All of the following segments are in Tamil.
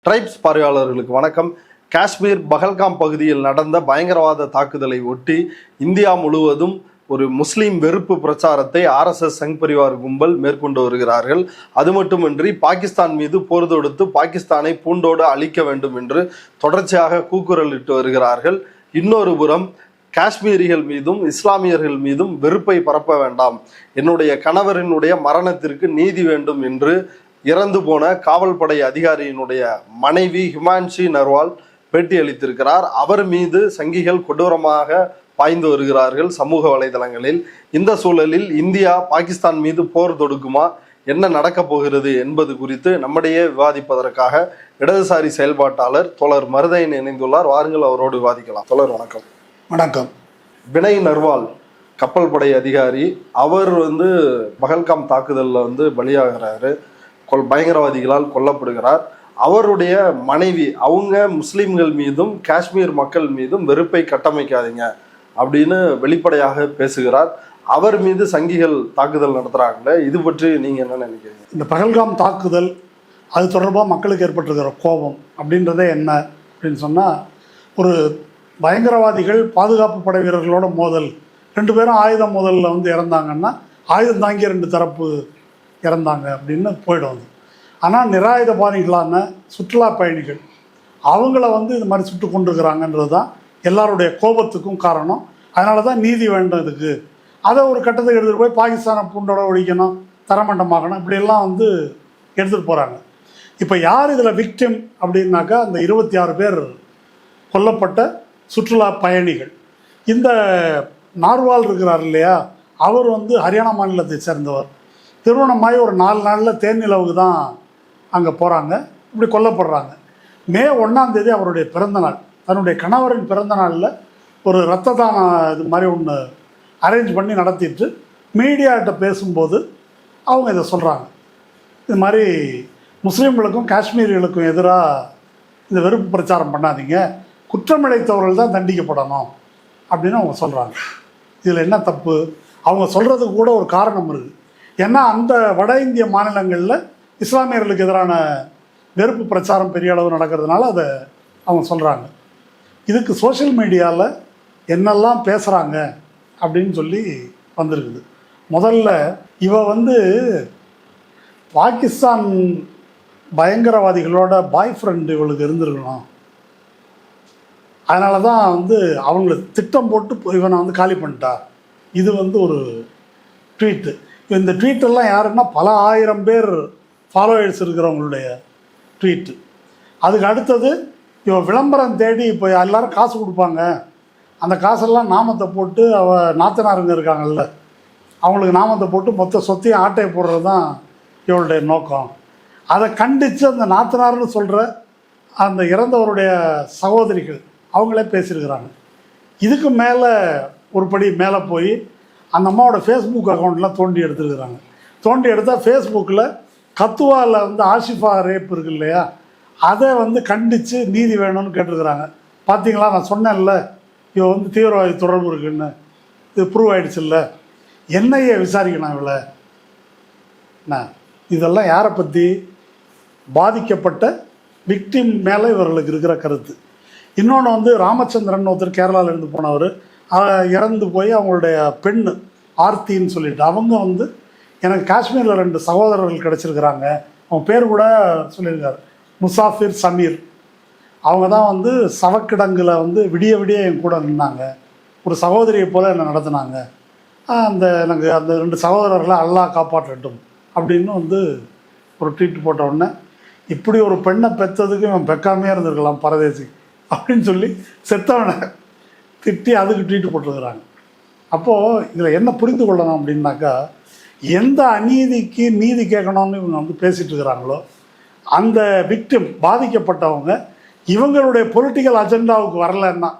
ட்ரைப்ஸ் பார்வையாளர்களுக்கு வணக்கம். காஷ்மீர் பஹல்காம் பகுதியில் நடந்த பயங்கரவாத தாக்குதலை ஒட்டி இந்தியா முழுவதும் ஒரு முஸ்லீம் வெறுப்பு பிரச்சாரத்தை RSS சங் பரிவார் கும்பல் மேற்கொண்டு வருகிறார்கள். அது மட்டுமின்றி பாகிஸ்தான் மீது போர் தொடுத்து பாகிஸ்தானை பூண்டோடு அழிக்க வேண்டும் என்று தொடர்ச்சியாக கூக்குரலிட்டு வருகிறார்கள். இன்னொரு புறம் காஷ்மீரிகள் மீதும் இஸ்லாமியர்கள் மீதும் வெறுப்பை பரப்ப வேண்டாம், என்னுடைய கணவரினுடைய மரணத்திற்கு நீதி வேண்டும் என்று இறந்து போன காவல்படை அதிகாரியினுடைய மனைவி ஹிமான்ஷி நர்வால் பேட்டி அளித்திருக்கிறார். அவர் மீது சங்கிகள் கொடூரமாக பாய்ந்து வருகிறார்கள் சமூக வலைதளங்களில். இந்த சூழலில் இந்தியா பாகிஸ்தான் மீது போர் தொடுக்குமா, என்ன நடக்கப் போகிறது என்பது குறித்து நம்மிடையே விவாதிப்பதற்காக இடதுசாரி செயல்பாட்டாளர் தோழர் மருதையன் இணைந்துள்ளார். வாருங்கள், அவரோடு விவாதிக்கலாம். தோழர் வணக்கம். வணக்கம். வினய் நர்வால் கப்பல் படை அதிகாரி, அவர் பஹல்காம் தாக்குதலில் பலியாகிறாரு, பயங்கரவாதிகளால் கொல்லப்படுகிறார். அவருடைய மனைவி அவங்க முஸ்லிம்கள் மீதும் காஷ்மீர் மக்கள் மீதும் வெறுப்பை கட்டமைக்காதீங்க அப்படின்னு வெளிப்படையாக பேசுகிறார். அவர் மீது சங்கிகள் தாக்குதல் நடத்துறாங்களே, இது பற்றி நீங்க என்ன நினைக்கிறீங்க? இந்த பஹல்காம் தாக்குதல் அது தொடர்பாக மக்களுக்கு ஏற்பட்டிருக்கிற கோபம் அப்படின்றதே என்ன அப்படின்னு சொன்னால், ஒரு பயங்கரவாதிகள் பாதுகாப்பு படை வீரர்களோட மோதல், 2 பேரும் ஆயுத மோதலில் இறந்தாங்கன்னா ஆயுதம் தாங்கிய 2 தரப்பு இறந்தாங்க அப்படின்னு போயிடும். ஆனால் நிராயுதபாணிகளான சுற்றுலா பயணிகள் அவங்கள இது மாதிரி சுட்டு கொண்டிருக்கிறாங்கன்றது தான் எல்லாருடைய கோபத்துக்கும் காரணம். அதனால தான் நீதி வேண்டும் இதுக்கு. அதை ஒரு கட்டத்துக்கு எடுத்துகிட்டு போய் பாகிஸ்தானை பூண்டோட ஒழிக்கணும், தரமண்டமாகணும், இப்படியெல்லாம் எடுத்துகிட்டு போகிறாங்க. இப்போ யார் இதில் விக்டிம் அப்படின்னாக்கா, அந்த 26 பேர் கொல்லப்பட்ட சுற்றுலா பயணிகள். இந்த நார்வால் இருக்கிறார் இல்லையா, அவர் ஹரியானா மாநிலத்தை சேர்ந்தவர். திருமணமாகி ஒரு 4 நாளில் தேனிலவுக்கு தான் அங்கே போகிறாங்க, இப்படி கொல்லப்படுறாங்க. மே 1ஆம் தேதி அவருடைய பிறந்தநாள். தன்னுடைய கணவரின் பிறந்த நாளில் ஒரு இரத்த தான இது மாதிரி ஒன்று அரேஞ்ச் பண்ணி நடத்திட்டு மீடியாட்ட பேசும்போது அவங்க இதை சொல்கிறாங்க. இது மாதிரி முஸ்லீம்களுக்கும் காஷ்மீரிகளுக்கும் எதிராக இந்த வெறுப்பு பிரச்சாரம் பண்ணாதீங்க, குற்றமிழைத்தவர்கள் தான் தண்டிக்கப்படணும் அப்படின்னு அவங்க சொல்கிறாங்க. இதில் என்ன தப்பு? அவங்க சொல்கிறதுக்கு கூட ஒரு காரணம் இருக்குது. ஏன்னா அந்த வட இந்திய மாநிலங்களில் இஸ்லாமியர்களுக்கு எதிரான வெறுப்பு பிரச்சாரம் பெரிய அளவு நடக்கிறதுனால அதை அவங்க சொல்கிறாங்க. இதுக்கு சோஷியல் மீடியாவில் என்னெல்லாம் பேசுகிறாங்க அப்படின்னு சொல்லி வந்திருக்குது. முதல்ல இவ பாகிஸ்தான் பயங்கரவாதிகளோட பாய் ஃப்ரெண்டு இவளுக்கு இருந்திருக்கணும், அதனால தான் அவங்கள திட்டம் போட்டு இவனை காலி பண்ணிட்டா. இது ஒரு ட்வீட்டு. இந்த ட்வீட்டெல்லாம் யாருன்னா பல ஆயிரம் பேர் ஃபாலோவர்ஸ் இருக்கிறவங்களுடைய ட்வீட்டு. அதுக்கு அடுத்தது இவன் விளம்பரம் தேடி இப்போ எல்லோரும் காசு கொடுப்பாங்க, அந்த காசெல்லாம் நாமத்தை போட்டு நாத்தனாருங்க இருக்காங்கல்ல அவங்களுக்கு நாமத்தை போட்டு மொத்த சொத்தையும் ஆட்டையை போடுறது தான் இவளுடைய நோக்கம். அதை கண்டித்து அந்த நாத்தனார்னு சொல்கிற அந்த இறந்தவருடைய சகோதரிகள் அவங்களே பேசியிருக்கிறாங்க. இதுக்கு மேலே ஒரு படி மேலே போய் அந்த அம்மாவோட ஃபேஸ்புக் அக்கௌண்ட்லாம் தோண்டி எடுத்துருக்குறாங்க. தோண்டி எடுத்தால் ஃபேஸ்புக்கில் கத்துவாவில் ஆஷிஃபா ரேப் இருக்கு இல்லையா, அதை கண்டித்து நீதி வேணும்னு கேட்டிருக்கிறாங்க. பார்த்தீங்களா, நான் சொன்னேன்ல இவன் தீவிரவாதி தொடர்பு இருக்குன்னு, இது ப்ரூவ் ஆகிடுச்சு இல்லை, என்னையே விசாரிக்கணும் இவளை. இதெல்லாம் யாரை பற்றி? பாதிக்கப்பட்ட விக்டிம் மேலே இவர்களுக்கு இருக்கிற கருத்து. இன்னொன்று ராமச்சந்திரன் ஒருத்தர் கேரளாவில் இருந்து போனவர், இறந்து போய் அவங்களுடைய பெண்ணு ஆர்த்தின்னு சொல்லிட்டு அவங்க எனக்கு காஷ்மீரில் 2 சகோதரர்கள் கிடச்சிருக்கிறாங்க, அவங்க பேர் கூட சொல்லியிருக்காரு, முசாஃபிர் சமீர். அவங்க தான் சவக்கிடங்கில் விடிய விடிய என் கூட நின்னாங்க, ஒரு சகோதரியை போல் என்னை நடத்தினாங்க, எனக்கு அந்த 2 சகோதரர்களை அல்லாஹ் காப்பாற்றட்டும் அப்படின்னு ஒரு ட்வீட் போட்ட உடனே, இப்படி ஒரு பெண்ணை பெற்றதுக்கு இவன் பெக்காமையே இருந்திருக்கலாம் பரதேசி அப்படின்னு சொல்லி செத்தவனை திட்டி அதுக்கு ட்வீட் போட்டுருக்குறாங்க. அப்போது இதில் என்ன புரிந்து கொள்ளணும் அப்படின்னாக்கா, எந்த அநீதிக்கு நீதி கேட்கணும்னு இவங்க பேசிகிட்டு இருக்கிறாங்களோ அந்த விக்டிம் பாதிக்கப்பட்டவங்க இவங்களுடைய பொலிட்டிக்கல் அஜெண்டாவுக்கு வரலன்னா,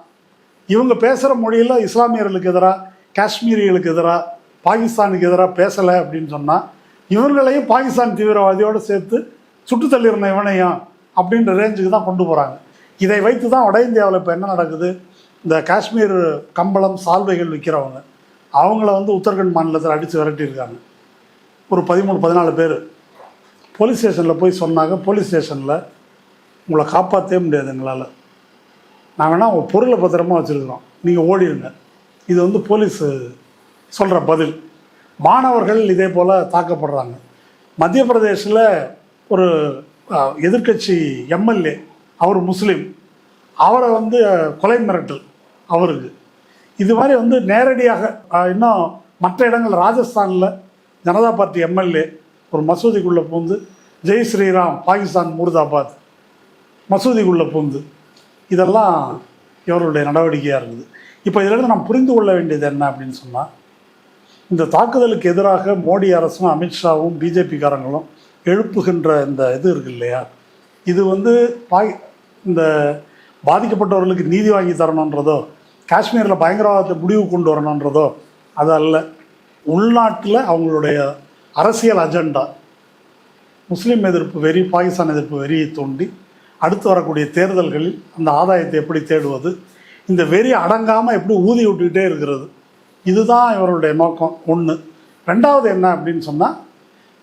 இவங்க பேசுகிற மொழியில் இஸ்லாமியர்களுக்கு எதிராக காஷ்மீரிகளுக்கு எதிராக பாகிஸ்தானுக்கு எதிராக பேசலை அப்படின்னு சொன்னால், இவங்களையும் பாகிஸ்தான் தீவிரவாதியோடு சேர்த்து சுட்டு தள்ளிருந்த இவனையும் அப்படின்ற ரேஞ்சுக்கு தான் கொண்டு போகிறாங்க. இதை வைத்து தான் வட இந்தியாவில் இப்போ என்ன நடக்குது, இந்த காஷ்மீர் கம்பளம் சால்வைகள் விற்கிறவங்க அவங்கள உத்தரகண்ட் மாநிலத்தில் அடித்து விரட்டியிருக்காங்க. ஒரு 13-14 பேர் போலீஸ் ஸ்டேஷனில் போய் சொன்னாங்க. போலீஸ் ஸ்டேஷனில் உங்களை காப்பாற்றவே முடியாது எங்களால். நான் வேணால் உங்கள் பொருளை பத்திரமா வச்சுருக்கிறோம், நீங்கள் ஓடிடுங்க. இது வந்து போலீஸு சொல்கிற பதில். மாணவர்கள் இதே போல் தாக்கப்படுறாங்க. மத்திய பிரதேசில் ஒரு எதிர்க்கட்சி எம்எல்ஏ, அவர் முஸ்லீம், அவரை வந்து கொலை மிரட்டல் அவருக்கு. இது மாதிரி வந்து நேரடியாக இன்னும் மற்ற இடங்கள், ராஜஸ்தானில் ஜனதா பார்ட்டி எம்எல்ஏ ஒரு மசூதிக்குள்ளே பூந்து ஜெய் ஸ்ரீராம் பாகிஸ்தான் முர்தாபாத் மசூதிக்குள்ளே பூந்து, இதெல்லாம் இவர்களுடைய நடவடிக்கையாக இருக்குது. இப்போ இதிலிருந்து நாம் புரிந்து கொள்ள வேண்டியது என்ன அப்படின்னு சொன்னால், இந்த தாக்குதலுக்கு எதிராக மோடி அரசும் அமித்ஷாவும் பிஜேபிக்காரங்களும் எழுப்புகின்ற இந்த இது இருக்கு இல்லையா, இது வந்து இந்த பாதிக்கப்பட்டவர்களுக்கு நீதி வாங்கி தரணுன்றதோ, காஷ்மீரில் பயங்கரவாதத்தை முடிவு கொண்டு வரணுன்றதோ அது அல்ல. உள்நாட்டில் அவங்களுடைய அரசியல் அஜெண்டா முஸ்லீம் எதிர்ப்பு வெறி, பாகிஸ்தான் எதிர்ப்பு வெறியை தோண்டி அடுத்து வரக்கூடிய தேர்தல்களில் அந்த ஆதாயத்தை எப்படி தேடுவது, இந்த வெறி அடங்காமல் எப்படி ஊதி விட்டுக்கிட்டே இருக்கிறது, இதுதான் இவருடைய நோக்கம். ஒன்று. ரெண்டாவது என்ன அப்படின்னு சொன்னால்,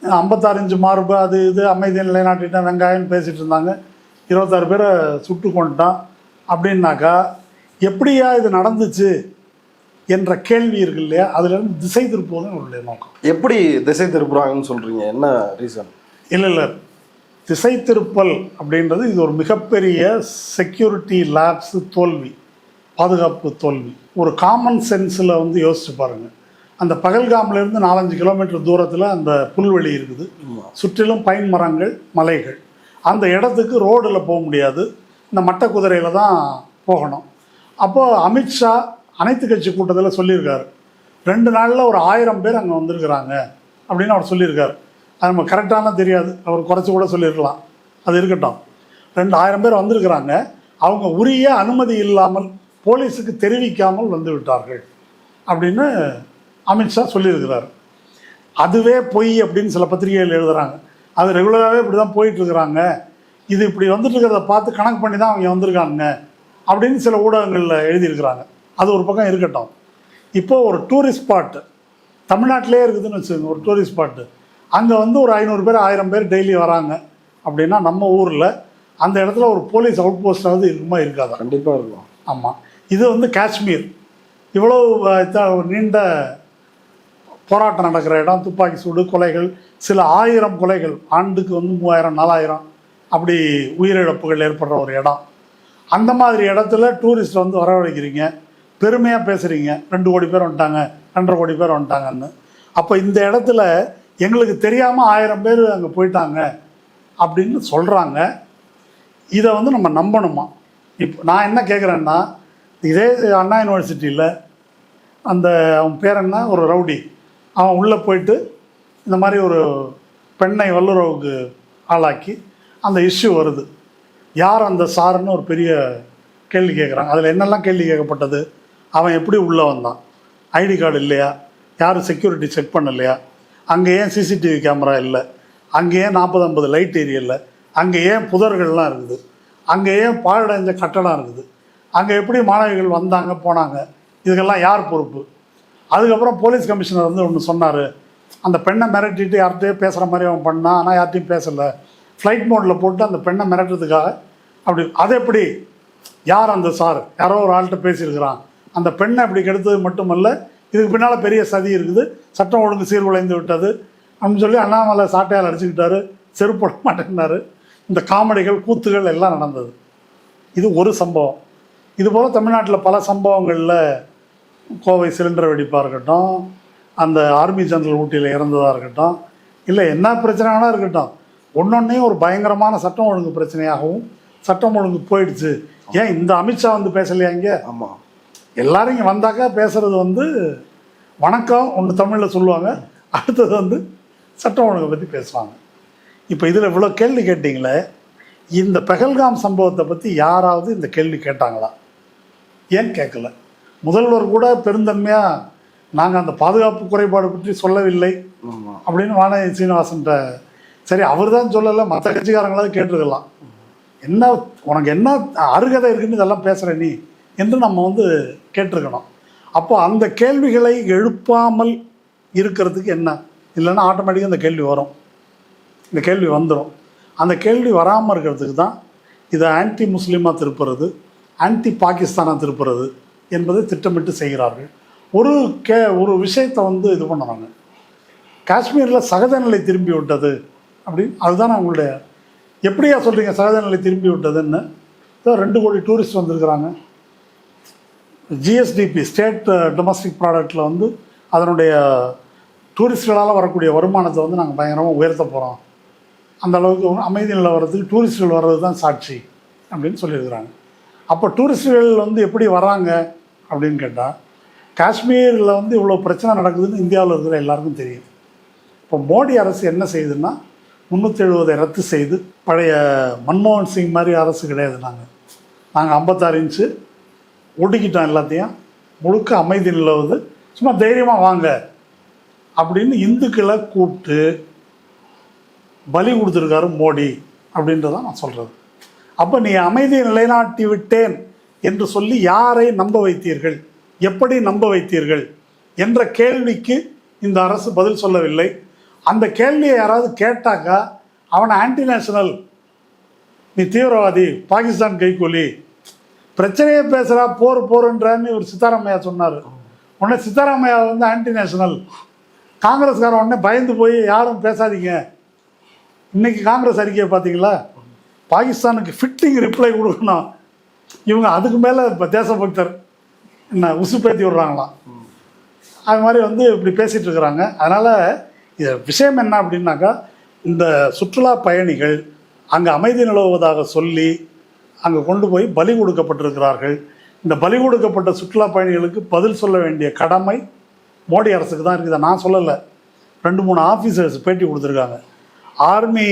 56 இன்ச்சு மார்பு அது இது அமைதியை நிலைநாட்டிட்டேன் வெங்காயம்னு பேசிகிட்டு இருந்தாங்க, 26 பேரை சுட்டு கொண்டுட்டான் அப்படின்னாக்கா எப்படியா இது நடந்துச்சு என்ற கேள்வி இருக்கு இல்லையா, அதுலேருந்து திசை திருப்புவதும் இவருடைய நோக்கம். எப்படி திசை திருப்புறாங்கன்னு சொல்கிறீங்க? என்ன ரீசன்? இல்லை, திசை திருப்பல் அப்படின்றது இது ஒரு மிகப்பெரிய செக்யூரிட்டி லேப்ஸு தோல்வி, பாதுகாப்பு தோல்வி. ஒரு காமன் சென்ஸில் வந்து யோசிச்சு பாருங்கள். அந்த பகல்காம்லேருந்து 4-5 கிலோமீட்டர் தூரத்தில் அந்த புல்வெளி இருக்குது, சுற்றிலும் பைன் மரங்கள், மலைகள். அந்த இடத்துக்கு ரோடில் போக முடியாது, இந்த மட்டை குதிரையில் தான் போகணும். அப்போது அமித்ஷா அனைத்து கட்சி கூட்டத்தில் சொல்லியிருக்காரு, 2 நாளில் ஒரு 1000 பேர் அங்கே வந்திருக்கிறாங்க அப்படின்னு அவர் சொல்லியிருக்காரு. அது நம்ம கரெக்டான தெரியாது, அவர் குறைச்சி கூட சொல்லியிருக்கலாம், அது இருக்கட்டும். 2000 பேர் வந்திருக்கிறாங்க, அவங்க உரிய அனுமதி இல்லாமல் போலீஸுக்கு தெரிவிக்காமல் வந்து விட்டார்கள் அப்படின்னு அமித்ஷா சொல்லியிருக்கிறார். அதுவே பொய் அப்படின்னு சில பத்திரிகைகள் எழுதுகிறாங்க. அது ரெகுலராகவே இப்படி தான் போயிட்டுருக்குறாங்க, இது இப்படி வந்துட்டு இருக்கிறத பார்த்து கணக்கு பண்ணி தான் அவங்க வந்திருக்காங்க அப்படின்னு சில ஊடகங்களில் எழுதியிருக்கிறாங்க. அது ஒரு பக்கம் இருக்கட்டும். இப்போது ஒரு டூரிஸ்ட் ஸ்பாட்டு தமிழ்நாட்டிலே இருக்குதுன்னு வச்சுக்கோங்க, ஒரு டூரிஸ்ட் ஸ்பாட்டு, அங்கே வந்து ஒரு 500 பேர் 1000 பேர் டெய்லி வராங்க அப்படின்னா நம்ம ஊரில் அந்த இடத்துல ஒரு போலீஸ் அவுட் போஸ்டாவது இருக்குமா இருக்காதா? கண்டிப்பாக இருக்கும். ஆமாம். இது வந்து காஷ்மீர், இவ்வளோ நீண்ட போராட்டம் நடக்கிற இடம், துப்பாக்கி சூடு, கொலைகள், சில 1000 கொலைகள், ஆண்டுக்கு வந்து 3000 4000 அப்படி உயிரிழப்புகள் ஏற்படுற ஒரு இடம். அந்த மாதிரி இடத்துல டூரிஸ்ட் வந்து வரவழைக்கிறீங்க, பெருமையாக பேசுகிறீங்க, 2 கோடி பேர் வந்துட்டாங்க, 2.5 கோடி பேர் வந்துட்டாங்கன்னு. அப்போ இந்த இடத்துல எங்களுக்கு தெரியாமல் 1000 பேர் அங்கே போயிட்டாங்க அப்படின்னு சொல்கிறாங்க. இதை வந்து நம்ம நம்பணுமா? இப்போ நான் என்ன கேட்குறேன்னா, இதே அண்ணா யூனிவர்சிட்டியில் அந்த அவன் பேர் என்ன, ஒரு ரவுடி, அவன் உள்ளே போயிட்டு இந்த மாதிரி ஒரு பெண்ணை வல்லுறவுக்கு ஆளாக்கி அந்த இஷ்யூ வருது. யார் அந்த சாருன்னு ஒரு பெரிய கேள்வி கேட்குறாங்க. அதில் என்னெல்லாம் கேள்வி கேட்கப்பட்டது? அவன் எப்படி உள்ளே வந்தான், ஐடி கார்டு இல்லையா, யாரும் செக்யூரிட்டி செக் பண்ணலையா, அங்கே ஏன் சிசிடிவி கேமரா இல்லை, அங்கே ஏன் 40-50 லைட் ஏரியல, அங்கே ஏன் புதர்கள்லாம் இருக்குது, அங்கே ஏன் பாழடைஞ்ச கட்டடம் இருக்குது, அங்கே எப்படி மாணவிகள் வந்தாங்க போனாங்க, இதுக்கெல்லாம் யார் பொறுப்பு? அதுக்கப்புறம் போலீஸ் கமிஷனர் வந்து ஒன்று சொன்னார், அந்த பெண்ணை மிரட்டிட்டு யார்கிட்டயோ பேசுகிற மாதிரி அவன் பண்ணான், ஆனால் யார்கிட்டையும் பேசலை, ஃப்ளைட் மோடில் போட்டு அந்த பெண்ணை மிரட்டுறதுக்காக அப்படி. அது எப்படி, யார் அந்த சார், யாரோ ஒரு ஆள்கிட்ட பேசியிருக்கிறான், அந்த பெண்ணை அப்படி கெடுத்தது மட்டுமல்ல, இதுக்கு பின்னால் பெரிய சதி இருக்குது, சட்டம் ஒழுங்கு சீர்குலைந்து விட்டது அப்படின்னு சொல்லி அண்ணாமலை சாட்டையால் அடிச்சுக்கிட்டாரு, செருப்பட மாட்டேன்னாரு. இந்த காமெடிகள் கூத்துகள் எல்லாம் நடந்தது. இது ஒரு சம்பவம். இதுபோல் தமிழ்நாட்டில் பல சம்பவங்களில் கோவை சிலிண்டர் வெடிப்பாக இருக்கட்டும், அந்த ஆர்மி ஜெனரல் ஊட்டியில் இறந்ததாக இருக்கட்டும், இல்லை என்ன பிரச்சனைனா இருக்கட்டும், ஒன்றொன்னையும் ஒரு பயங்கரமான சட்டம் ஒழுங்கு பிரச்சனையாகவும் சட்டம் ஒழுங்கு போயிடுச்சு. ஏன் இந்த அமித்ஷா வந்து பேசலையா இங்கே? ஆமாம், எல்லாரும் இங்கே வந்தாக்கா பேசுகிறது வந்து வணக்கம் ஒன்று தமிழில் சொல்லுவாங்க, அடுத்தது வந்து சட்டம் ஒழுங்கை பற்றி பேசுவாங்க. இப்போ இதில் இவ்வளோ கேள்வி கேட்டிங்களே, இந்த பெஹல்காம் சம்பவத்தை பற்றி யாராவது இந்த கேள்வி கேட்டாங்களா? ஏன் கேட்கல? முதல்வர் கூட பெருந்தன்மையாக நாங்கள் அந்த பாதுகாப்பு குறைபாடு பற்றி சொல்லவில்லை அப்படின்னு வானதி சீனிவாசன்ட்ட, சரி அவர் தான் சொல்லலை, மற்ற கட்சிக்காரங்களாவது கேட்டிருக்கலாம், என்ன உனக்கு என்ன அருகதை இருக்குன்னு இதெல்லாம் பேசுகிற நீ என்று நம்ம வந்து கேட்டிருக்கணும். அப்போ அந்த கேள்விகளை எழுப்பாமல் இருக்கிறதுக்கு என்ன, இல்லைன்னா ஆட்டோமேட்டிக்காக அந்த கேள்வி வரும், இந்த கேள்வி வந்துடும். அந்த கேள்வி வராமல் இருக்கிறதுக்கு தான் இதை ஆன்டி முஸ்லீமாக திருப்புறது, ஆன்டி பாகிஸ்தானாக திருப்புறது என்பதை திட்டமிட்டு செய்கிறார்கள். ஒரு விஷயத்தை வந்து இது பண்ணுறாங்க, காஷ்மீரில் சகஜ நிலை திரும்பி விட்டது அப்படின்னு. அதுதான் அவங்களுடைய, எப்படியா சொல்கிறீங்க சகஜ நிலை திரும்பி விட்டதுன்னு? 2 கோடி டூரிஸ்ட் வந்திருக்கிறாங்க. ஜிஎஸ்டிபி ஸ்டேட் டொமஸ்டிக் ப்ராடக்டில் வந்து அதனுடைய டூரிஸ்ட்களால் வரக்கூடிய வருமானத்தை வந்து நாங்கள் பயங்கரமாக உயர்த்த போகிறோம், அந்த அளவுக்கு அமைதி நிலவரத்துக்கு டூரிஸ்ட்கள் வர்றது தான் சாட்சி அப்படின்னு சொல்லியிருக்கிறாங்க. அப்போ டூரிஸ்ட்கள் வந்து எப்படி வராங்க அப்படின்னு கேட்டால், காஷ்மீரில் வந்து இவ்வளோ பிரச்சனை நடக்குதுன்னு இந்தியாவில் இருக்கிற எல்லாருக்கும் தெரியும். இப்போ மோடி அரசு என்ன செய்யுதுன்னா 370 ரத்து செய்து, பழைய மன்மோகன் சிங் மாதிரி அரசு கிடையாது, நாங்கள் 56 இன்ச்சு ஒடுக்கிட்டோம் எல்லாத்தையும், முழுக்க அமைதி நிலவுது, சும்மா தைரியமாக வாங்க அப்படின்னு இந்துக்களை கூப்பிட்டு பலி கொடுத்துருக்காரு மோடி அப்படின்றதான் நான் சொல்கிறது. அப்போ நீ அமைதியை நிலைநாட்டி விட்டேன் என்று சொல்லி யாரை நம்ப வைத்தீர்கள், எப்படி நம்ப வைத்தீர்கள் என்ற கேள்விக்கு இந்த அரசு பதில் சொல்லவில்லை. அந்த கேள்வியை யாராவது கேட்டாக்கா அவனை ஆன்டி நேஷனல், நீ தீவிரவாதி, பாகிஸ்தான் கைக்கூலி, பிரச்சனையே பேசுகிறா, போருன்றான்னு ஒரு சித்தாராமையா சொன்னார். உடனே சித்தாராமையா வந்து ஆன்டி நேஷனல், காங்கிரஸ்காரன் உடனே பயந்து போய் யாரும் பேசாதீங்க. இன்றைக்கி காங்கிரஸ் அறிக்கையை பார்த்தீங்களா, பாகிஸ்தானுக்கு ஃபிட்டிங் ரிப்ளை கொடுக்கணும், இவங்க அதுக்கு மேலே இப்போ தேசபக்தர் என்ன உசுப்பேற்றி விடுறாங்களாம். அது மாதிரி வந்து இப்படி பேசிகிட்டு இருக்கிறாங்க. அதனால் இது விஷயம் என்ன அப்படின்னாக்கா, இந்த சுற்றுலா பயணிகள் அங்கே அமைதி நிலவுவதாக சொல்லி அங்கே கொண்டு போய் பலி கொடுக்கப்பட்டிருக்கிறார்கள். இந்த பலி கொடுக்கப்பட்ட சுற்றுலா பயணிகளுக்கு பதில் சொல்ல வேண்டிய கடமை மோடி அரசுக்கு தான் இருக்குது. நான் சொல்லலை, 2-3 ஆஃபீஸர்ஸ் பேட்டி கொடுத்துருக்காங்க. Army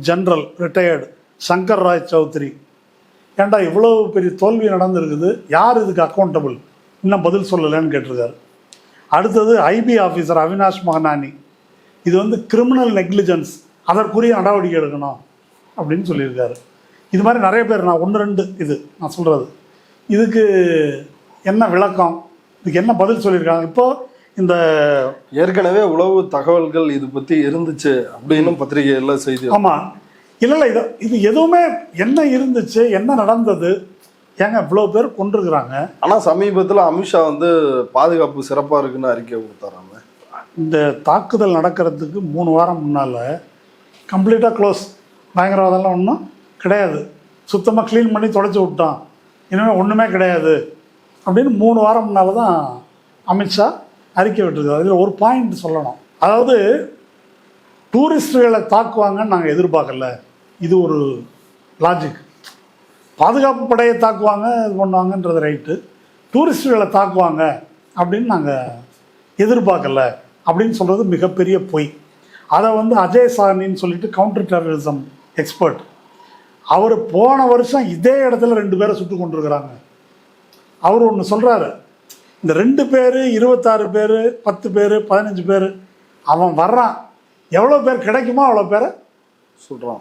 general retired Shankar Roy Chowdhury, ஏன்டா இவ்வளோ பெரிய தோல்வி நடந்திருக்குது, யார் இதுக்கு அக்கௌண்டபிள், இன்னும் பதில் சொல்லலைன்னு கேட்டிருக்காரு. அடுத்தது ஐபி ஆஃபீஸர் அவினாஷ் மகனானி, இது வந்து கிரிமினல் நெக்லிஜென்ஸ், அதற்குரிய நடவடிக்கை எடுக்கணும் அப்படின்னு சொல்லியிருக்காரு. இது மாதிரி நிறைய பேர், நான் 1-2 இது நான் சொல்கிறது, இதுக்கு என்ன விளக்கம், இதுக்கு என்ன பதில் சொல்லியிருக்காங்க. இப்போது இந்த ஏற்கனவே உளவு தகவல்கள் இது பற்றி இருந்துச்சு அப்படின்னு பத்திரிகையில் செய்தி. ஆமாம், இல்லை இது எதுவுமே என்ன இருந்துச்சு, என்ன நடந்தது, ஏங்க இவ்வளோ பேர் கொண்டிருக்கிறாங்க. ஆனால் சமீபத்தில் அமித்ஷா வந்து பாதுகாப்பு சிறப்பாக இருக்குன்னு அறிக்கை கொடுத்தாராங்க. இந்த தாக்குதல் நடக்கிறதுக்கு 3 வாரம் முன்னால் கம்ப்ளீட்டாக க்ளோஸ், பயங்கரவாதம்லாம் ஒன்றும் கிடையாது, சுத்தமாக க்ளீன் பண்ணி தொடச்சி விட்டோம், இனிமேல் ஒன்றுமே கிடையாது அப்படின்னு 3 வாரம் முன்னால் தான் அமித்ஷா அறிக்கை விட்டுருக்காரு. இதில் ஒரு பாயிண்ட் சொல்லணும், அதாவது டூரிஸ்டுகளை தாக்குவாங்கன்னு நாங்கள் எதிர்பார்க்கல, இது ஒரு லாஜிக். பாதுகாப்பு படையை தாக்குவாங்க, இது பண்ணுவாங்கன்றது ரைட்டு, டூரிஸ்டுகளை தாக்குவாங்க அப்படின்னு நாங்கள் எதிர்பார்க்கல அப்படின்னு சொல்கிறது மிகப்பெரிய பொய். அதை வந்து அஜய் சாஹ்னின்னு சொல்லிட்டு கவுண்டர் டெரரிசம் எக்ஸ்பர்ட், அவர் போன வருஷம் இதே இடத்துல 2 பேரை சுட்டு கொண்டிருக்கிறாங்க. அவர் ஒன்று சொல்கிறாரு, இந்த 2 பேர் 26 பேர் 10 பேர் 15 பேர் அவன் வர்றான், எவ்வளோ பேர் கிடைக்குமோ அவ்வளோ பேரை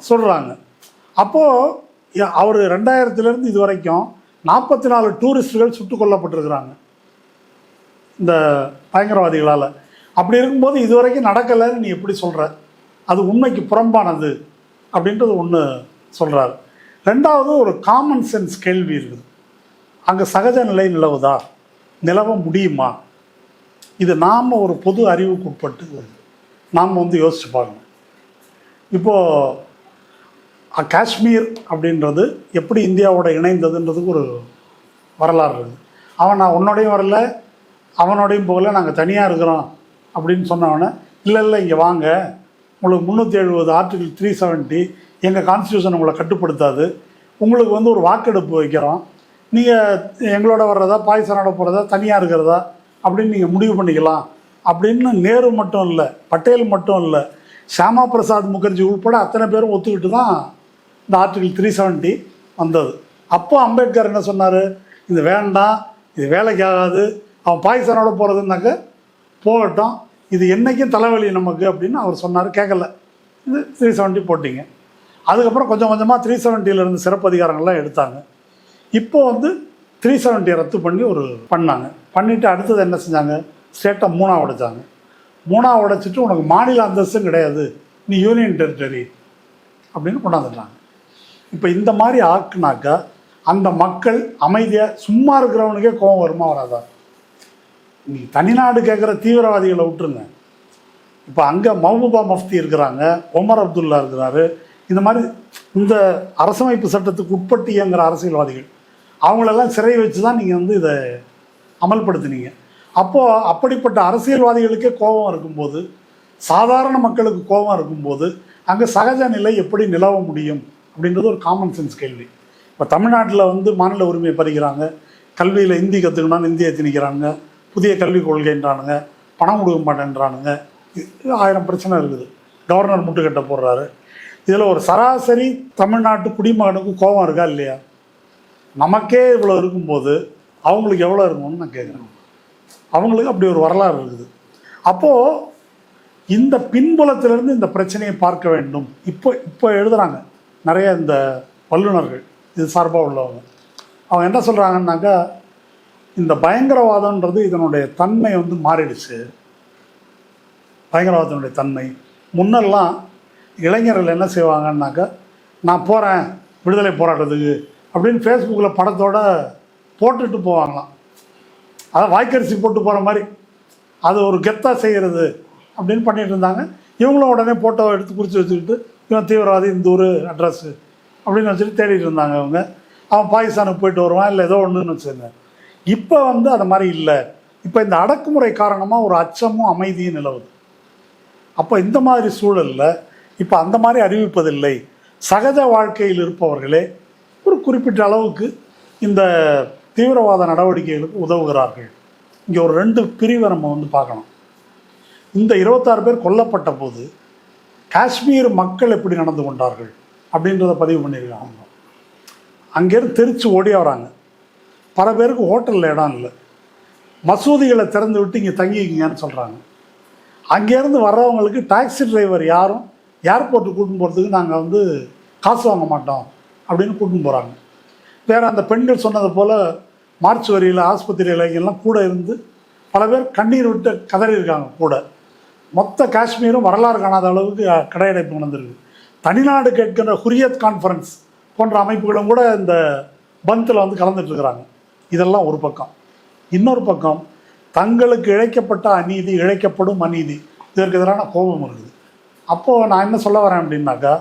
சொல்கிறாங்க. அப்போது அவர் 2000 இது வரைக்கும் 44 டூரிஸ்டுகள் சுட்டுக் கொல்லப்பட்டிருக்கிறாங்க இந்த பயங்கரவாதிகளால். அப்படி இருக்கும்போது இது வரைக்கும் நடக்கலைன்னு நீ எப்படி சொல்கிற, அது உண்மைக்கு புறம்பானது அப்படின்றது ஒன்று சொல்கிறாரு. 2வது ஒரு காமன் சென்ஸ் கேள்வி இருக்குது, அங்கே சகஜ நிலை நிலவுதா, நிலவ முடியுமா, இது நாம் ஒரு பொது அறிவுக்கு உட்பட்டு நாம் வந்து யோசிச்சு பார்க்கணும். இப்போது காஷ்மீர் அப்படின்றது எப்படி இந்தியாவோட இணைந்ததுன்றதுக்கு ஒரு வரலாறு இருக்குது. அவன் நான் உன்னோடையும் வரல அவனோடையும் போகல, நாங்கள் தனியாக இருக்கிறோம் அப்படின்னு சொன்னவொடனே, இல்லை இங்கே வாங்க, உங்களுக்கு 370 ஆர்டிகிள் 370 எங்கள் கான்ஸ்டியூஷன் உங்களை கட்டுப்படுத்தாது, உங்களுக்கு வந்து ஒரு வாக்கெடுப்பு வைக்கிறோம், நீங்கள் எங்களோட வர்றதா பாகிஸ்தானோட போகிறதா தனியாக இருக்கிறதா அப்படின்னு நீங்கள் முடிவு பண்ணிக்கலாம் அப்படின்னு நேரு மட்டும் இல்லை, பட்டேல் மட்டும் இல்லை, ஷியாமா பிரசாத் முகர்ஜி உட்பட அத்தனை பேரும் ஒத்துக்கிட்டு தான் இந்த ஆர்டிகிள் 370 வந்தது. அப்போ அம்பேத்கர் என்ன சொன்னார், இது வேண்டாம், இது வேலைக்கு ஆகாது, அவன் பாகிஸ்தானோட போகிறதுனாக்க போகட்டும், இது என்றைக்கும் தலைவலி நமக்கு அப்படின்னு அவர் சொன்னார். கேட்கல, இது 370 போட்டிங்க. அதுக்கப்புறம் கொஞ்சம் கொஞ்சமாக 370 சிறப்பு அதிகாரங்கள்லாம் எடுத்தாங்க. இப்போ வந்து 370 ரத்து பண்ணி பண்ணாங்க. பண்ணிவிட்டு அடுத்தது என்ன செஞ்சாங்க, ஸ்டேட்டை 3ஆ உடைச்சாங்க. 3ஆ உடைச்சிட்டு உனக்கு மாநில அந்தஸ்தும் கிடையாது, நீ யூனியன் டெரிட்டரி அப்படின்னு கொண்டாந்துட்டாங்க. இப்போ இந்த மாதிரி ஆக்குனாக்கா அந்த மக்கள் அமைதியாக சும்மா இருக்கிறவனுக்கே கோபம் வருமா வராதா? நீ தனிநாடு கேட்குற தீவிரவாதிகளை விட்டுருங்க. இப்போ அங்கே மஹபூபா மஃப்தி இருக்கிறாங்க, ஒமர் அப்துல்லா இருக்கிறாரு, இந்த மாதிரி இந்த அரசமைப்பு சட்டத்துக்கு உட்பட்டு இயங்குகிற அரசியல்வாதிகள், அவங்களெல்லாம் சிறை வச்சு தான் நீங்கள் வந்து இதை அமல்படுத்தினீங்க. அப்போது அப்படிப்பட்ட அரசியல்வாதிகளுக்கே கோபம் இருக்கும்போது, சாதாரண மக்களுக்கு கோபம் இருக்கும்போது அங்கே சகஜ நிலை எப்படி நிலவ முடியும் அப்படின்றது ஒரு காமன் சென்ஸ் கேள்வி. இப்போ தமிழ்நாட்டில் வந்து மாநில உரிமையை பறிக்கிறாங்க, கல்வியில் ஹிந்தி கற்றுக்கணும்னு இந்தியை திணிக்கிறானுங்க, புதிய கல்விக் கொள்கைன்றானுங்க, பணம் கொடுக்க மாட்டேன்றானுங்க, 1000 பிரச்சனை இருக்குது. கவர்னர் முட்டுக்கட்டை போடுறாரு. இதில் ஒரு சராசரி தமிழ்நாட்டு குடிமகனுக்கு கோபம் இருக்கா இல்லையா? நமக்கே இவ்வளோ இருக்கும்போது அவங்களுக்கு எவ்வளோ இருக்கும்னு நான் கேட்குறேன். அவங்களுக்கு அப்படி ஒரு வரலாறு இருக்குது. அப்போது இந்த பின்புலத்திலிருந்து இந்த பிரச்சனையை பார்க்க வேண்டும். இப்போ எழுதுகிறாங்க நிறைய இந்த வல்லுநர்கள், இது சார்பாக உள்ளவங்க. அவங்க என்ன சொல்கிறாங்கன்னாக்கா, இந்த பயங்கரவாதம்ன்றது இதனுடைய தன்மை வந்து மாறிடுச்சு. பயங்கரவாதத்தினுடைய தன்மை முன்னெல்லாம் இளைஞர்கள் என்ன செய்வாங்கன்னாக்கா, நான் போகிறேன் விடுதலை போராட்டத்துக்கு அப்படின்னு ஃபேஸ்புக்கில் படத்தோடு போட்டுட்டு போவாங்களாம். அதை வாய்க்கரிசி போட்டு போகிற மாதிரி அது ஒரு கெத்தாக செய்கிறது அப்படின்னு பண்ணிகிட்டு இருந்தாங்க. இவங்களும் உடனே ஃபோட்டோவை எடுத்து குறித்து வச்சுக்கிட்டு இவன் தீவிரவாதி, இந்த ஊர் அட்ரஸ்ஸு அப்படின்னு வச்சுட்டு தேடிட்டு இருந்தாங்க. அவன் பாகிஸ்தானுக்கு போயிட்டு வருவான், இல்லை ஏதோ ஒன்றுன்னு வச்சுருங்க. இப்போ வந்து அது மாதிரி இல்லை. இப்போ இந்த அடக்குமுறை காரணமாக ஒரு அச்சமும் அமைதியும் நிலவுது. அப்போ இந்த மாதிரி சூழலில் இப்போ அந்த மாதிரி அறிவிப்பதில்லை. சகஜ வாழ்க்கையில் இருப்பவர்களே ஒரு குறிப்பிட்ட அளவுக்கு இந்த தீவிரவாத நடவடிக்கைகளுக்கு உதவுகிறார்கள். இங்கே ஒரு 2 பிரிவை நம்ம வந்து பார்க்கணும். இந்த 26 பேர் கொல்லப்பட்ட போது காஷ்மீர் மக்கள் எப்படி நடந்து கொண்டார்கள் அப்படின்றத பதிவு பண்ணியிருக்காங்க. அங்கேருந்து தெரிச்சு ஓடி வராங்க. பல பேருக்கு ஹோட்டலில் இடம் இல்லை, மசூதிகளை திறந்து விட்டு இங்கே தங்கிக்கிங்கன்னு சொல்கிறாங்க. அங்கேருந்து வர்றவங்களுக்கு டாக்ஸி டிரைவர் யாரும் ஏர்போர்ட்டுக்கு கூட்டின்னு போகிறதுக்கு நாங்கள் வந்து காசு வாங்க மாட்டோம் அப்படின்னு கூட்டின்னு போகிறாங்க. வேறு அந்த பெண்கள் சொன்னது போல் மார்ச் வரியில் ஆஸ்பத்திரியில் இங்கெல்லாம் கூட இருந்து பல பேர் கண்ணீர் விட்டு கதறியிருக்காங்க கூட. மொத்த காஷ்மீரும் வரலாறு காணாத அளவுக்கு கடையடைப்பு நடந்திருக்கு. தனிநாடு கேட்கின்ற ஹுரியத் கான்ஃபரன்ஸ் போன்ற அமைப்புகளும் கூட இந்த பந்தில் வந்து கலந்துட்டுருக்கிறாங்க. இதெல்லாம் ஒரு பக்கம். இன்னொரு பக்கம் தங்களுக்கு இழைக்கப்பட்ட அநீதி, இழைக்கப்படும் அநீதி, இதற்கு எதிரான கோபம் இருக்குது. அப்போது நான் என்ன சொல்ல வரேன் அப்படின்னாக்கா,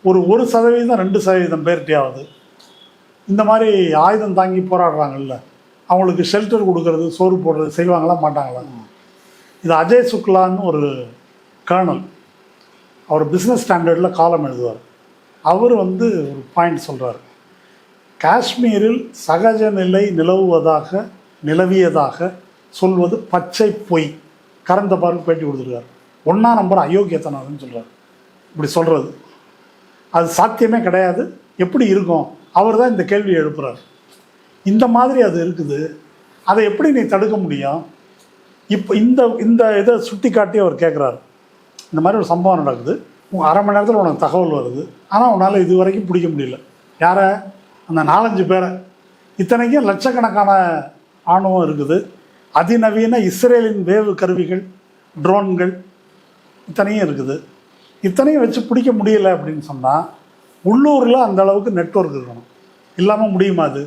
ஒரு 1% 2% பேர்கிட்டையாவது இந்த மாதிரி ஆயுதம் தாங்கி போராடுறாங்கல்ல, அவங்களுக்கு ஷெல்டர் கொடுக்கறது, சோறு போடுறது செய்வாங்களா மாட்டாங்களா? இது அஜய் சுக்லான்னு ஒரு கர்னல், அவர் பிஸ்னஸ் ஸ்டாண்டர்டில் காலம் எழுதுவார். அவர் வந்து ஒரு பாயிண்ட் சொல்கிறார். காஷ்மீரில் சகஜ நிலை நிலவியதாக சொல்வது பச்சை பொய். கரந்த பாருக்கு பேட்டி கொடுத்துருக்கார். 1ஆம் நம்பர் அயோக்கியத்தனம்னு சொல்கிறார். இப்படி சொல்கிறது அது சாத்தியமே கிடையாது. எப்படி இருக்கும்? அவர் தான் இந்த கேள்வியை எழுப்புறார். இந்த மாதிரி அது இருக்குது. அதை எப்படி நீ தடுக்க முடியும்? இப்போ இந்த இதை சுட்டி காட்டி அவர் கேட்குறாரு. இந்த மாதிரி ஒரு சம்பவம் நடக்குது, அரை மணி நேரத்தில் உனக்கு தகவல் வருது, ஆனால் உன்னால் இது வரைக்கும் பிடிக்க முடியல. யாரை? அந்த 4-5 பேரை. இத்தனைக்கும் லட்சக்கணக்கான ஆணவம் இருக்குது, அதிநவீன இஸ்ரேலின் வேவு கருவிகள், ட்ரோன்கள் இத்தனையும் இருக்குது. இத்தனையும் வச்சு பிடிக்க முடியலை அப்படின்னு சொன்னால் உள்ளூரில் அந்த அளவுக்கு நெட்வொர்க் இருக்கணும். இல்லாமல் முடியுமா அது?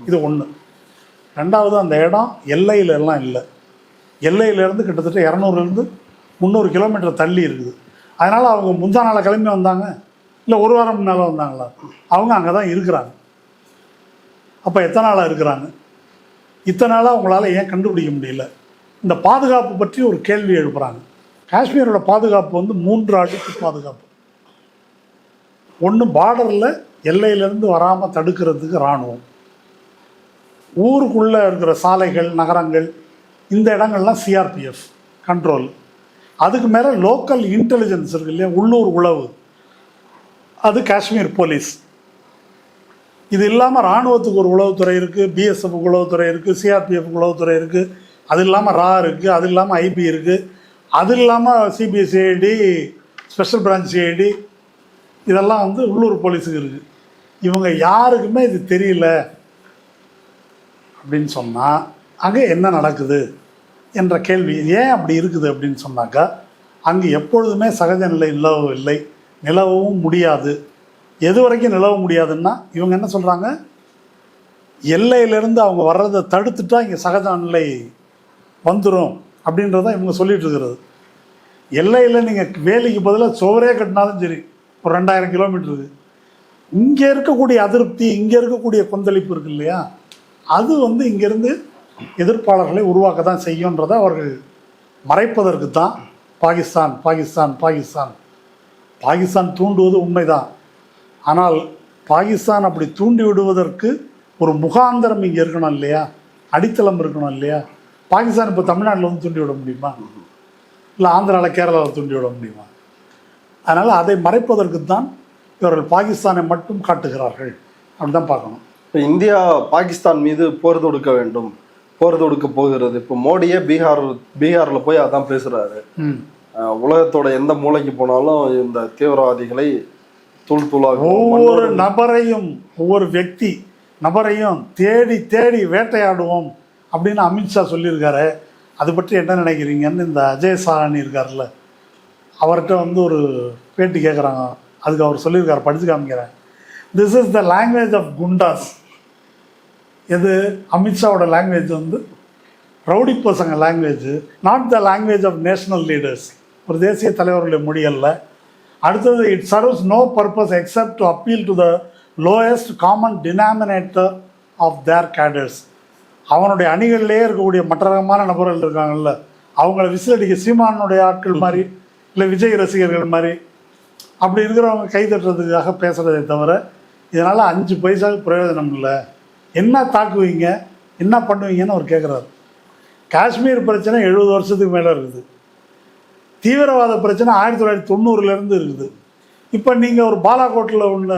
இது ஒன்று. 2வது, அந்த இடம் எல்லையிலெல்லாம் இல்லை. எல்லையிலேருந்து கிட்டத்தட்ட 200 300 கிலோமீட்டர் தள்ளி இருக்குது. அதனால் அவங்க முந்தா நாளை கிளம்பி வந்தாங்க, இல்லை ஒரு வாரம் முன்னால் வந்தாங்களா? அவங்க அங்கே தான் இருக்கிறாங்க. அப்போ எத்தனை நாளாக இருக்கிறாங்க? இத்தனை நாளாக அவங்களால ஏன் கண்டுபிடிக்க முடியல? இந்த பாதுகாப்பு பற்றி ஒரு கேள்வி எழுப்புகிறாங்க. காஷ்மீரோட பாதுகாப்பு வந்து 3 அடுக்கு பாதுகாப்பு. ஒன்று, பார்டரில் எல்லையிலேருந்து வராமல் தடுக்கிறதுக்கு இராணுவம். ஊருக்குள்ளே இருக்கிற சாலைகள், நகரங்கள், இந்த இடங்கள்லாம் சிஆர்பிஎஃப் கண்ட்ரோல். அதுக்கு மேலே லோக்கல் இன்டெலிஜென்ஸ் இருக்கு இல்லையா, உள்ளூர் உளவு, அது காஷ்மீர் போலீஸ். இது இல்லாமல் இராணுவத்துக்கு ஒரு உளவுத்துறை இருக்குது, பிஎஸ்எஃப் உளவுத்துறை இருக்குது, சிஆர்பிஎஃப் உளவுத்துறை இருக்குது, அது இல்லாமல் ரா இருக்குது, அது இல்லாமல் ஐபி இருக்குது, அது இல்லாமல் சிபிசிஐடி, ஸ்பெஷல் பிரான்ச் சிஐடி, இதெல்லாம் வந்து உள்ளூர் போலீஸுக்கு இருக்குது. இவங்க யாருக்குமே இது தெரியல அப்படின்னு சொன்னால் அங்கே என்ன நடக்குது என்ற கேள்வி ஏன் அப்படி இருக்குது அப்படின்னு சொன்னாக்கா, அங்கே எப்பொழுதுமே சகஜ நிலை நிலவவில்லை, நிலவவும் முடியாது. எது வரைக்கும் நிலவ முடியாதுன்னா இவங்க என்ன சொல்கிறாங்க, எல்லையிலேருந்து அவங்க வர்றதை தடுத்துட்டா இங்கே சகஜ நிலை வந்துடும் அப்படின்றத இவங்க சொல்லிட்டு இருக்கிறது. எல்லையில் நீங்கள் வேலிக்கு பதிலாக சுவரே கட்டினாலும் சரி, ஒரு 2000 கிலோமீட்டருக்கு இங்கே இருக்கக்கூடிய அதிருப்தி, இங்கே இருக்கக்கூடிய கொந்தளிப்பு இருக்கு இல்லையா, அது வந்து இங்கேருந்து எதிர்ப்பாளர்களை உருவாக்க தான் செய்யுன்றதை அவர்கள் மறைப்பதற்கு தான் பாகிஸ்தான் பாகிஸ்தான் பாகிஸ்தான் பாகிஸ்தான் தூண்டுவது உண்மைதான். ஆனால் பாகிஸ்தான் அப்படி தூண்டி விடுவதற்கு ஒரு முகாந்திரம் இங்கே இருக்கணும் இல்லையா, அடித்தளம் இருக்கணும் இல்லையா. பாகிஸ்தான் இப்போ தமிழ்நாட்டில் வந்து தூண்டி விட முடியுமா, இல்லை ஆந்திராவில் கேரளாவில் தூண்டி விட முடியுமா? அதனால் அதை மறைப்பதற்கு தான் இவர்கள் பாகிஸ்தானை மட்டும் காட்டுகிறார்கள் அப்படி தான் பார்க்கணும். இப்போ இந்தியா பாகிஸ்தான் மீது போர் தொடுக்க வேண்டும், போர் தொடுக்க போகிறது. இப்போ மோடியே பீகாரில் போய் அதான் பேசுகிறாரு. உலகத்தோட எந்த மூலைக்கு போனாலும் இந்த தீவிரவாதிகளை தூளாக ஒவ்வொரு நபரையும், ஒவ்வொரு వ్యక్తి நபரையும் தேடி தேடி வேட்டையாடுவோம் அப்படின்னு அமித்ஷா சொல்லியிருக்காரு. அது பற்றி என்ன நினைக்கிறீங்கன்னு இந்த அஜய் சாஹானி இருக்கார்ல, அவர்கிட்ட வந்து ஒரு பேட்டி கேட்குறாங்க. அதுக்கு அவர் சொல்லியிருக்காரு, படித்து காமிக்கிறேன். This is the language of goondas. எது அமித்ஷாவோட லாங்குவேஜ் வந்து ரவுடி பசங்க language, not the language of national leaders, ஒரு தேசிய தலைவர்களுடைய மொழி அல்ல. அடுத்தது, it serves no purpose except to appeal to the lowest common denominator of their cadres. அவனுடைய அணிகளிலே இருக்கக்கூடிய மற்ற ரகமான நபர்கள் இருக்காங்கல்ல, அவங்கள விசிலடிக்க சீமானுடைய ஆட்கள் மாதிரி, இல்லை விஜய் ரசிகர்கள் மாதிரி அப்படி இருக்கிறவங்க கை தட்டுறதுக்காக பேசுகிறதே தவிர இதனால் 5 பைசாவுக்கு பிரயோஜனம் இல்லை. என்ன தாக்குவீங்க, என்ன பண்ணுவீங்கன்னு அவர் கேட்குறாரு. காஷ்மீர் பிரச்சனை 70 வருஷத்துக்கு மேலே இருக்குது. தீவிரவாத பிரச்சனை 1990லேருந்து இருக்குது. இப்போ நீங்கள் ஒரு பாலாகோட்டில் ஒன்று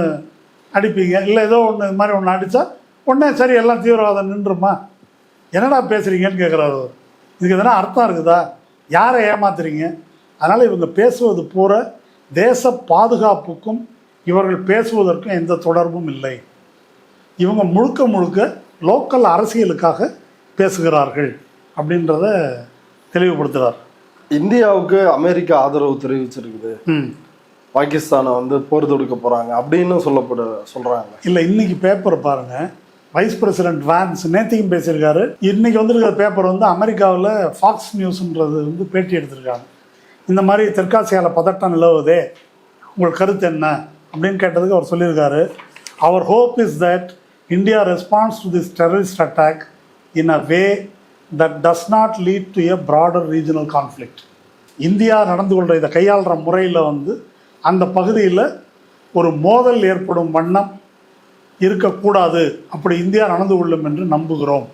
அடிப்பீங்க, இல்லை ஏதோ ஒன்று இது மாதிரி ஒன்று அடித்தா உடனே சரி எல்லாம் தீவிரவாதம் நின்றுமா? என்னடா பேசுகிறீங்கன்னு கேட்குறாரு. இதுக்கு எதனா அர்த்தம் இருக்குதா? யாரை ஏமாத்துறீங்க? அதனால் இவங்க பேசுவது பூரா தேச பாதுகாப்புக்கும் இவர்கள் பேசுவதற்கும் எந்த தொடர்பும் இல்லை. இவங்க முழுக்க முழுக்க லோக்கல் அரசியலுக்காக பேசுகிறார்கள் அப்படின்றத தெளிவுபடுத்துகிறார். இந்தியாவுக்கு அமெரிக்கா ஆதரவு தெரிவிச்சிருக்குது, பாகிஸ்தானை வந்து போர் தொடுக்க போகிறாங்க அப்படின்னு சொல்கிறாங்க. இல்லை, இன்னைக்கு பேப்பர் பாருங்கள், வைஸ் பிரசிடென்ட் வான்ஸ் நேத்திக்கும் பேசியிருக்காரு. இன்னைக்கு வந்துருக்கிற பேப்பர் வந்து அமெரிக்காவில் ஃபாக்ஸ் நியூஸ்ன்றது வந்து பேட்டி எடுத்திருக்காங்க. இந்த மாதிரி தெற்காசியாவில் பதட்டம் நிலவுதே, உங்கள் கருத்து என்ன அப்படின்னு கேட்டதுக்கு அவர் சொல்லியிருக்காரு, அவர் hope is that India response to this terrorist attack in a way that does not lead to a broader regional conflict. India நடந்து கொள்கிற இதை கையாளுற முறையில் வந்து அந்த பகுதியில் ஒரு மோதல் ஏற்படும் வண்ணம் இருக்கக்கூடாது, அப்படி இந்தியா நடந்து கொள்ளும் என்று நம்புகிறோம்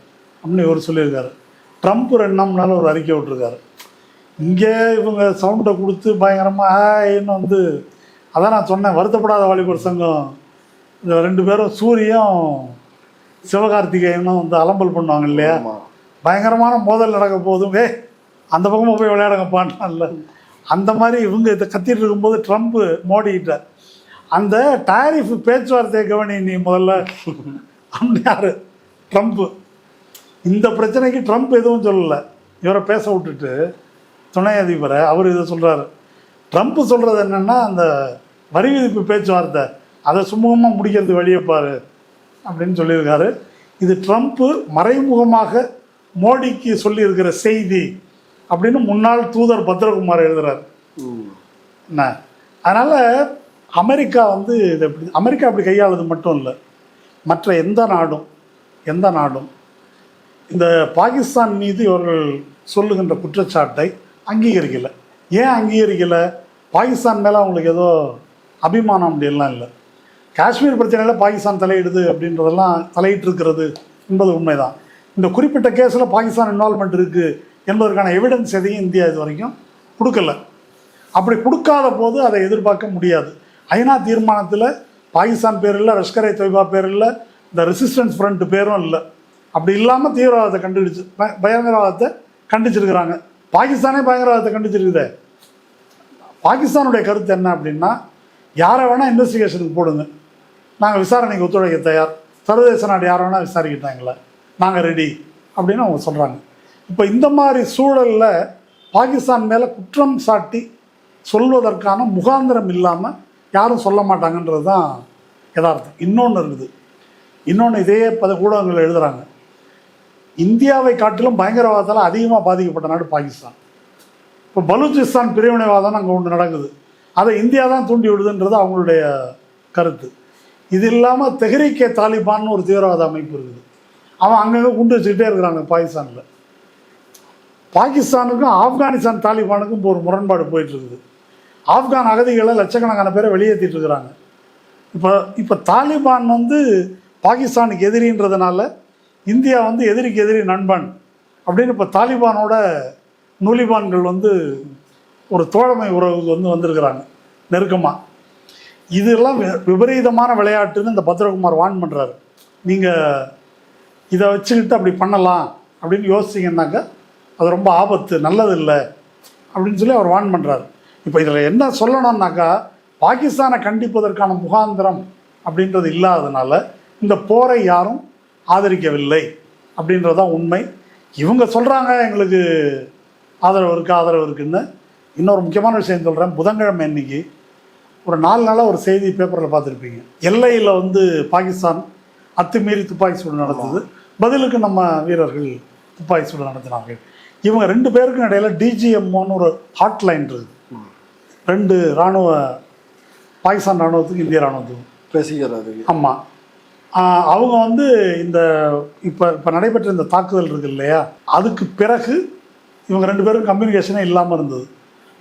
அப்படின்னு இவர் சொல்லியிருக்காரு. ட்ரம்ப் 2 நாள் ஒரு அறிக்கை விட்டுருக்காரு. இங்கே இவங்க சவுண்டை கொடுத்து பயங்கரமாக இன்னும் வந்து அதான் நான் சொன்னேன், வருத்தப்படாத வாலிபர் சங்கம் இந்த 2 பேரும் சூரியும் சிவகார்த்திகேயனும் வந்து அலம்பல் பண்ணுவாங்க இல்லையா, பயங்கரமான மோதல் நடக்க போதும், அந்த பக்கமாக போய் விளையாடுங்கப்பான்ல, அந்த மாதிரி இவங்க இதை கத்திட்டு இருக்கும்போது ட்ரம்ப் மோடிக்கிட்ட அந்த டாரிஃப் பேச்சுவார்த்தையை கவனி நீ முதல்ல அப்படின்னாரு ட்ரம்ப்பு. இந்த பிரச்சனைக்கு ட்ரம்ப் எதுவும் சொல்லலை, இவரை பேச விட்டுட்டு துணை அதிபரை அவர் இதை சொல்கிறாரு. ட்ரம்ப் சொல்கிறது என்னென்னா, அந்த வரி விதிப்பு பேச்சுவார்த்தை அதை சுமூகமாக முடிக்கிறது வழியை பாரு அப்படின்னு சொல்லியிருக்காரு. இது ட்ரம்ப்பு மறைமுகமாக மோடிக்கு சொல்லியிருக்கிற செய்தி அப்படின்னு முன்னாள் தூதர் பத்ரகுமார் எழுதுறாரு. என்ன அதனால் அமெரிக்கா வந்து இது எப்படி அமெரிக்கா அப்படி கையாளுது மட்டும் இல்லை, மற்ற எந்த நாடும் இந்த பாகிஸ்தான் மீது இவர்கள் சொல்லுகின்ற குற்றச்சாட்டை அங்கீகரிக்கலை. ஏன் அங்கீகரிக்கலை? பாகிஸ்தான் மேலே அவங்களுக்கு ஏதோ அபிமானம் அப்படியெல்லாம் இல்லை. காஷ்மீர் பிரச்சனையில் பாகிஸ்தான் தலையிடுது அப்படின்றதெல்லாம் தலையிட்டிருக்கிறது என்பது உண்மைதான். இந்த குறிப்பிட்ட கேஸில் பாகிஸ்தான் இன்வால்மெண்ட் இருக்குது என்பதற்கான எவிடன்ஸ் எதையும் இந்தியா இது வரைக்கும் கொடுக்கல. அப்படி கொடுக்காத போது அதை எதிர்பார்க்க முடியாது. ஐநா தீர்மானத்தில் பாகிஸ்தான் பேர் இல்லை, லஷ்கர்-இ தொய்பா பேர் இல்லை, இந்த ரெசிஸ்டன்ஸ் ஃப்ரண்ட் பேரும் இல்லை. அப்படி இல்லாமல் தீவிரவாதத்தை பயங்கரவாதத்தை கண்டிச்சிருக்கிறாங்க. பாகிஸ்தானே பயங்கரவாதத்தை கண்டிச்சிருக்குதே. பாகிஸ்தானுடைய கருத்து என்ன அப்படின்னா, யாரை வேணால் இன்வெஸ்டிகேஷனுக்கு போடுங்க, நாங்கள் விசாரணைக்கு ஒத்துழைக்க தயார், சர்வதேச நாடு யாரை வேணால் விசாரிக்கிட்டாங்களே, நாங்கள் ரெடி அப்படின்னு அவங்க சொல்கிறாங்க. இப்போ இந்த மாதிரி சூழலில் பாகிஸ்தான் மேலே குற்றம் சாட்டி சொல்வதற்கான முகாந்திரம் இல்லாமல் யாரும் சொல்ல மாட்டாங்கன்றது தான் யதார்த்தம். இன்னொன்று இருக்குது, இன்னொன்று இதே ஊடகங்கள் எழுதுகிறாங்க, இந்தியாவை காட்டிலும் பயங்கரவாதத்தால் அதிகமாக பாதிக்கப்பட்ட நாடு பாகிஸ்தான். இப்போ பலூச்சிஸ்தான் பிரிவினைவாதம் அங்கே ஒன்று நடக்குது, அதை இந்தியா தான் தூண்டி விடுதுன்றது அவங்களுடைய கருத்து. இது இல்லாமல் தெஹ்ரீக் ஏ தாலிபான்னு ஒரு தீவிரவாத அமைப்பு இருக்குது, அவன் அங்கங்கே குண்டு வச்சுக்கிட்டே இருக்கிறாங்க பாகிஸ்தானில். பாகிஸ்தானுக்கும் ஆப்கானிஸ்தான் தாலிபானுக்கும் ஒரு முரண்பாடு போயிட்டுருக்குது. ஆப்கான் அகதிகளை லட்சக்கணக்கான பேரை வெளியேற்றிட்டு இருக்கிறாங்க. இப்போ தாலிபான் பாகிஸ்தானுக்கு எதிரின்றதுனால இந்தியா எதிரிக்கு எதிரி நண்பன் அப்படின்னு இப்போ தாலிபானோட நூலிபான்கள் ஒரு தோழமை உறவுக்கு வந்திருக்கிறாங்க நெருக்கமாக. இதெல்லாம் விபரீதமான விளையாட்டுன்னு இந்த பத்ரகுமார் வான் பண்ணுறாரு. நீங்கள் இதை வச்சுக்கிட்டு அப்படி பண்ணலாம் அப்படின்னு யோசிச்சிங்கன்னாக்கா அது ரொம்ப ஆபத்து, நல்லது இல்லை அப்படின்னு சொல்லி அவர் வான் பண்ணுறாரு. இப்போ இதில் என்ன சொல்லணும்னாக்கா, பாகிஸ்தானை கண்டிப்பதற்கான முகாந்திரம் அப்படின்றது இல்லாததுனால இந்த போரை யாரும் ஆதரிக்கவில்லை அப்படின்றதான் உண்மை. இவங்க சொல்கிறாங்க எங்களுக்கு ஆதரவு இருக்குன்னு. இன்னொரு முக்கியமான விஷயம் சொல்கிறேன். புதன்கிழமை அன்னைக்கு ஒரு 4 நாளாக ஒரு செய்தி பேப்பரில் பார்த்துருப்பீங்க, எல்லையில் பாகிஸ்தான் அத்துமீறி துப்பாக்கி சூடு நடத்துது, பதிலுக்கு நம்ம வீரர்கள் துப்பாக்கி சூடு நடத்தினாங்க. இவங்க 2 பேருக்கும் இடையில டிஜிஎம்ஓன்னு ஒரு ஹாட்லைன் இருக்குது. 2 இராணுவ, பாகிஸ்தான் இராணுவத்துக்கு இந்திய இராணுவத்துக்கும் பேசிக்கிறது. ஆமாம், அவங்க இந்த இப்போ நடைபெற்ற இந்த தாக்குதல் இருக்குது இல்லையா, அதுக்கு பிறகு இவங்க 2 பேரும் கம்யூனிகேஷனே இல்லாமல் இருந்தது.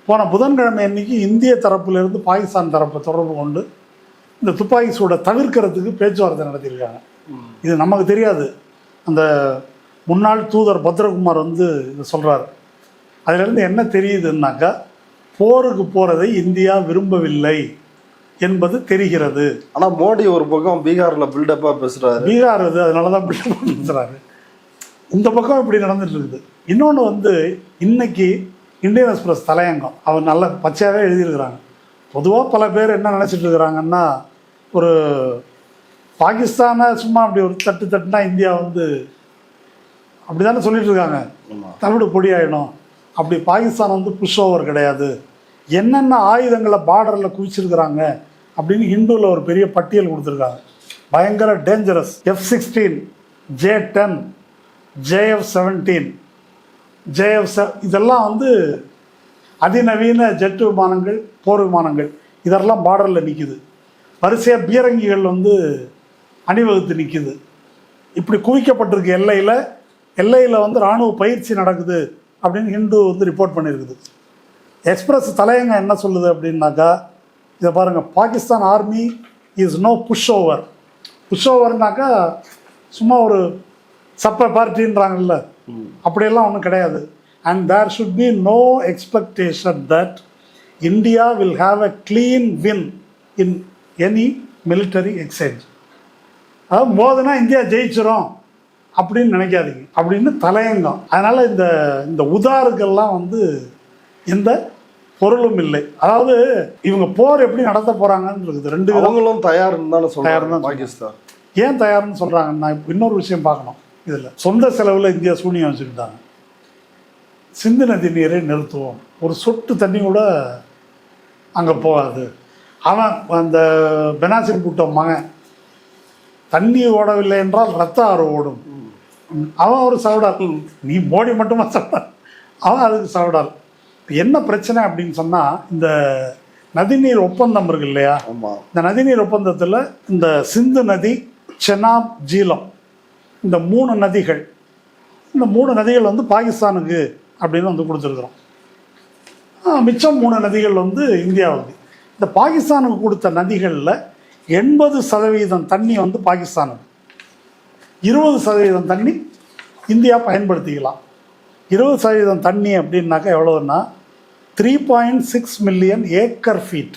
போன புதன்கிழமை அன்னைக்கு இந்திய தரப்புலேருந்து பாகிஸ்தான் தரப்பை தொடர்பு கொண்டு இந்த துப்பாக்கி சூடை தவிர்க்கிறதுக்கு பேச்சுவார்த்தை நடத்தியிருக்காங்க. இது நமக்கு தெரியாது. அந்த முன்னாள் தூதர் பத்ரகுமார் இதை சொல்கிறார். அதிலிருந்து என்ன தெரியுதுன்னாக்கா, போருக்கு போகிறதை இந்தியா விரும்பவில்லை என்பது தெரிகிறது. ஆனால் மோடி ஒரு பக்கம் பீகாரில் பில்டப்பாக பேசுகிறாரு. பீகார் அது அதனால தான் பில்டப் பேசுகிறாரு. இந்த பக்கம் இப்படி நடந்துட்டு இருக்குது. இன்னொன்று இன்னைக்கு இந்தியன் எக்ஸ்பிரஸ் தலையங்கம் அவர் நல்ல பச்சையாகவே எழுதியிருக்கிறாங்க. பொதுவாக பல பேர் என்ன நினச்சிட்டு இருக்கிறாங்கன்னா, ஒரு பாகிஸ்தானை சும்மா அப்படி ஒரு தட்டுனா இந்தியா அப்படி தானே சொல்லிட்டு இருக்காங்க, தமிழ் பொடியாயிடும். அப்படி பாகிஸ்தான் புஷ் ஓவர் கிடையாது. என்னென்ன ஆயுதங்களை பார்டரில் குவிச்சிருக்கிறாங்க அப்படின்னு ஹிந்துவில் ஒரு பெரிய பட்டியல் கொடுத்துருக்காங்க. பயங்கர டேஞ்சரஸ் F-16, J-10, JF-17, இதெல்லாம் அதிநவீன ஜெட் விமானங்கள், போர் விமானங்கள், இதெல்லாம் பார்டரில் நிற்குது. வரிசையாக பீரங்கிகள் அணிவகுத்து நிற்குது. இப்படி குவிக்கப்பட்டிருக்கு எல்லையில் இராணுவ பயிற்சி நடக்குது அப்படின்னு ஹிந்து ரிப்போர்ட் பண்ணியிருக்குது. எக்ஸ்பிரஸ் தலையங்கம் என்ன சொல்லுது அப்படின்னாக்கா, இதை பாருங்கள், Pakistan army is no pushover. புஷ் ஓவர்னாக்கா சும்மா ஒரு சப்ப பார்ட்டின்றாங்கல்ல, அப்படியெல்லாம் ஒன்றும் கிடையாது. And there should be no expectation that India will have a clean win in any military exchange. அதாவது மோதுனா இந்தியா ஜெயிச்சிரும் அப்படின்னு நினைக்காதீங்க அப்படின்னு தலையங்கம். அதனால் இந்த உதாருக்கெல்லாம் எந்த பொருளும் இல்லை. அதாவது இவங்க போர் எப்படி நடத்த போகிறாங்கன்னு இருக்குது. 2 அவங்களும் தயார்னு தானே சொல்கிறாங்க. பாகிஸ்தான் ஏன் தயார்னு சொல்கிறாங்கன்னா, இப்போ இன்னொரு விஷயம் பார்க்கணும். இதில் சொந்த செலவில் இந்தியா சூனியம் வச்சுக்கிட்டாங்க. சிந்து நதி நீரை நிறுத்துவோம், ஒரு சொட்டு தண்ணி கூட அங்கே போகாது. அவன் அந்த பெனாசிர் பூட்டோ மகன் தண்ணி ஓடவில்லை என்றால் ரத்த ஆறு ஓடும். அவன் ஒரு சவுடால். நீ மோடி மட்டுமா சவுடால், அவன் அதுக்கு சவுடால். என்ன பிரச்சனை அப்படின்னு சொன்னால், இந்த நதிநீர் ஒப்பந்தம் இருக்கு இல்லையா, இந்த நதிநீர் ஒப்பந்தத்தில் இந்த சிந்து நதி, செனாப், ஜீலம், இந்த 3 நதிகள், இந்த 3 நதிகள் பாகிஸ்தானுக்கு அப்படின்னு கொடுத்துருக்குறோம். மிச்சம் 3 நதிகள் இந்தியாவுக்கு. இந்த பாகிஸ்தானுக்கு கொடுத்த நதிகளில் 80% தண்ணி பாகிஸ்தானுக்கு, 20% தண்ணி இந்தியா பயன்படுத்திக்கலாம். 20% தண்ணி அப்படின்னாக்கா எவ்வளோன்னா 3.6 மில்லியன் ஏக்கர் ஃபீட்.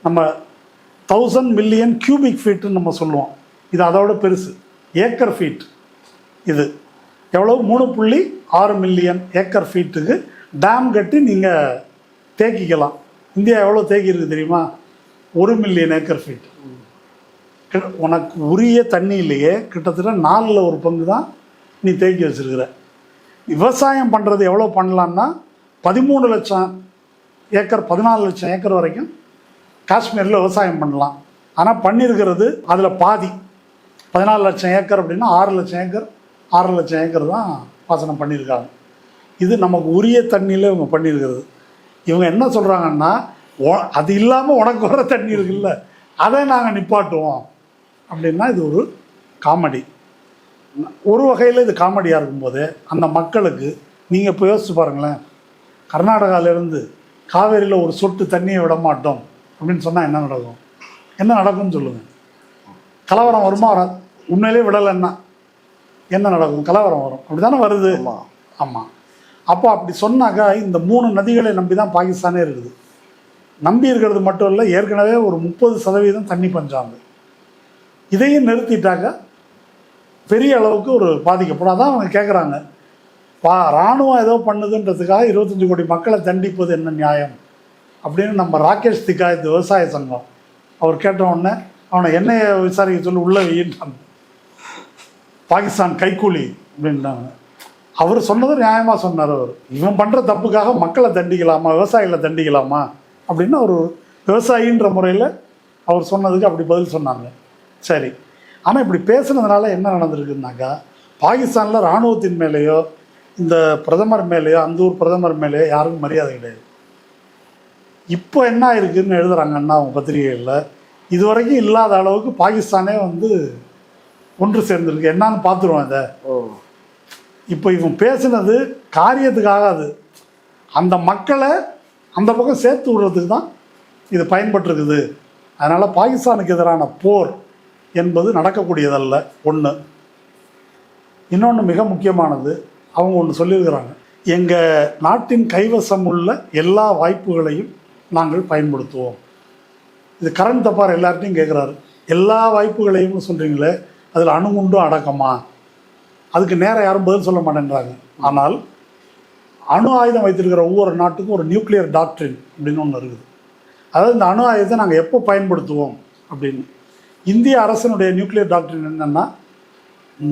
நம்ம 1000 மில்லியன் கியூபிக் ஃபீட்டுன்னு நம்ம சொல்லுவோம். இது அதோட பெருசு. ஏக்கர் ஃபீட் இது எவ்வளோ? 3.6 மில்லியன் ஏக்கர் ஃபீட்டுக்கு டேம் கட்டி நீங்கள் தேக்கிக்கலாம். இந்தியா எவ்வளோ தேக்கி இருக்குது தெரியுமா? 1 மில்லியன் ஏக்கர் ஃபீட். உனக்கு உரிய தண்ணியிலேயே கிட்டத்தட்ட 4ல் 1 பங்கு தான் நீ தேக்கி வச்சுருக்கிற. விவசாயம் பண்ணுறது எவ்வளோ பண்ணலான்னா 13 லட்சம் ஏக்கர் 14 லட்சம் ஏக்கர் வரைக்கும் காஷ்மீரில் விவசாயம் பண்ணலாம். ஆனால் பண்ணியிருக்கிறது அதில் பாதி 14 லட்சம் ஏக்கர் அப்படின்னா 6 லட்சம் ஏக்கர் 6 லட்சம் ஏக்கர் தான் பாசனம் பண்ணியிருக்காங்க. இது நமக்கு உரிய தண்ணியில் இவங்க பண்ணியிருக்கிறது. இவங்க என்ன சொல்கிறாங்கன்னா, அது இல்லாமல் உனக்கு வர தண்ணி இருக்குல்ல, அதை நாங்கள் நிப்பாட்டுவோம் அப்படின்னா இது ஒரு காமெடி. ஒரு வகையில் இது காமெடியாக இருக்கும்போது அந்த மக்களுக்கு நீங்கள் இப்போ யோசிச்சு பாருங்களேன், கர்நாடகாவிலேருந்து காவேரியில் ஒரு சொட்டு தண்ணியை விட மாட்டோம் அப்படின்னு சொன்னால் என்ன நடக்கும்? என்ன நடக்கும்னு சொல்லுங்கள். கலவரம் வருமா வராது? உண்மையிலே விடலைன்னா என்ன நடக்கும்? கலவரம் வரும். அப்படி தானே வருது. ஆமாம். அப்போ அப்படி சொன்னாக்கா இந்த 3 நதிகளை நம்பி தான் பாகிஸ்தானே இருக்குது. நம்பி இருக்கிறது மட்டும் இல்லை, ஏற்கனவே ஒரு 30% தண்ணி பஞ்சாங்க. இதையும் நிறுத்திட்டாக்க பெரிய அளவுக்கு ஒரு பாதிக்கப்படும். அதான் அவங்க கேட்குறாங்க, இராணுவம் ஏதோ பண்ணுதுன்றதுக்காக 25 கோடி மக்களை தண்டிப்பது என்ன நியாயம் அப்படின்னு நம்ம ராகேஷ் திகாயத் விவசாய சங்கம் அவர் கேட்ட உடனே அவனை என்னைய விசாரிக்க சொல்லி உள்ள வையின்றாங்க. பாகிஸ்தான் கைக்கூலி அப்படின்ட்டாங்க. அவர் சொன்னது நியாயமாக சொன்னார். அவர் இவன் பண்ணுற தப்புக்காக மக்களை தண்டிக்கலாமா, விவசாயிகளை தண்டிக்கலாமா அப்படின்னு ஒரு விவசாயின்ற முறையில் அவர் சொன்னதுக்கு அப்படி பதில் சொன்னாங்க. சரி, ஆனால் இப்படி பேசுனதுனால என்ன நடந்திருக்குன்னாக்கா, பாகிஸ்தானில் இராணுவத்தின் மேலேயோ இந்த பிரதமர் மேலேயோ அந்த ஊர் பிரதமர் மேலேயோ யாருக்கும் மரியாதை கிடையாது. இப்போ என்ன ஆயிருக்குன்னு எழுதுகிறாங்கன்னா அவங்க பத்திரிகைகளில், இதுவரைக்கும் இல்லாத அளவுக்கு பாகிஸ்தானே வந்து ஒன்று சேர்ந்துருக்கு. என்னான்னு பார்த்துருவோம் இதை. இப்போ இவன் பேசுனது காரியத்துக்காகாது, அந்த மக்களை அந்த பக்கம் சேர்த்து விடுறதுக்கு தான் இது பயன்பட்டுருக்குது. அதனால் பாகிஸ்தானுக்கு எதிரான போர் என்பது நடக்கக்கூடியதல்ல. ஒன்று. இன்னொன்று மிக முக்கியமானது, அவங்க ஒன்று சொல்லியிருக்கிறாங்க, எங்கள் நாட்டின் கைவசம் உள்ள எல்லா வாய்ப்புகளையும் நாங்கள் பயன்படுத்துவோம். இது கரண் தப்பார் எல்லார்ட்டையும் கேட்குறாரு, எல்லா வாய்ப்புகளையும் சொல்கிறீங்களே, அதில் அணுகுண்டும் அடக்கமா? அதுக்கு நேரம் யாரும் பதில் சொல்ல மாட்டேன்றாங்க. ஆனால் அணு ஆயுதம் வைத்திருக்கிற ஒவ்வொரு நாட்டுக்கும் ஒரு நியூக்ளியர் டாக்ட்ரின் அப்படின்னு ஒன்று இருக்குது. அதாவது இந்த அணு ஆயுதத்தை நாங்கள் எப்போ பயன்படுத்துவோம் அப்படின்னு. இந்திய அரசினுடைய நியூக்ளியர் டாக்ட்ரின் என்னென்னா,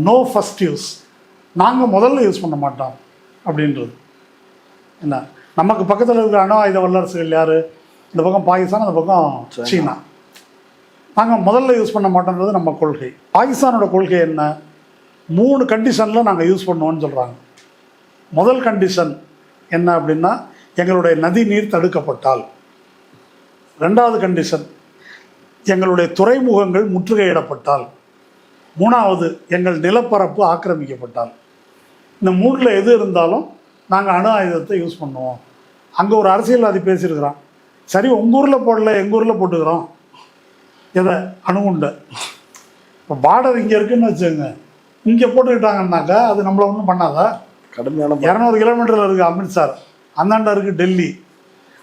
நோ ஃபஸ்ட் யூஸ், நாங்கள் முதல்ல யூஸ் பண்ண மாட்டோம் அப்படின்றது. என்ன, நமக்கு பக்கத்தில் இருக்கிற அணு ஆயுத வல்லரசுகள் யார்? இந்த பக்கம் பாகிஸ்தான், அந்த பக்கம் சீனா. நாங்கள் முதல்ல யூஸ் பண்ண மாட்டோன்றது நம்ம கொள்கை. பாகிஸ்தானோட கொள்கை என்ன? 3 கண்டிஷனில் நாங்கள் யூஸ் பண்ணுவோம்னு சொல்கிறாங்க. முதல் கண்டிஷன் என்ன அப்படின்னா, எங்களுடைய நதி நீர் தடுக்கப்பட்டால். 2வது கண்டிஷன், எங்களுடைய துறைமுகங்கள் முற்றுகையிடப்பட்டால். 3வது, எங்கள் நிலப்பரப்பு ஆக்கிரமிக்கப்பட்டால். இந்த 3ல் எது இருந்தாலும் நாங்கள் அணு ஆயுதத்தை யூஸ் பண்ணுவோம். அங்கே ஒரு அரசியல்வாதி பேசியிருக்கிறான், சரி உங்கள் ஊரில் போடல, எங்கள் ஊரில் போட்டுக்கிறோம். எதை? அணுகுண்டை. இப்போ பார்டர் இங்கே இருக்குதுன்னு வச்சுக்கோங்க, இங்கே போட்டுக்கிட்டாங்கன்னாக்கா அது நம்மளை ஒன்றும் பண்ணாதா? கடுமையான 200 கிலோமீட்டரில் இருக்குது அமிர்த்சர், அந்தாண்ட இருக்குது டெல்லி.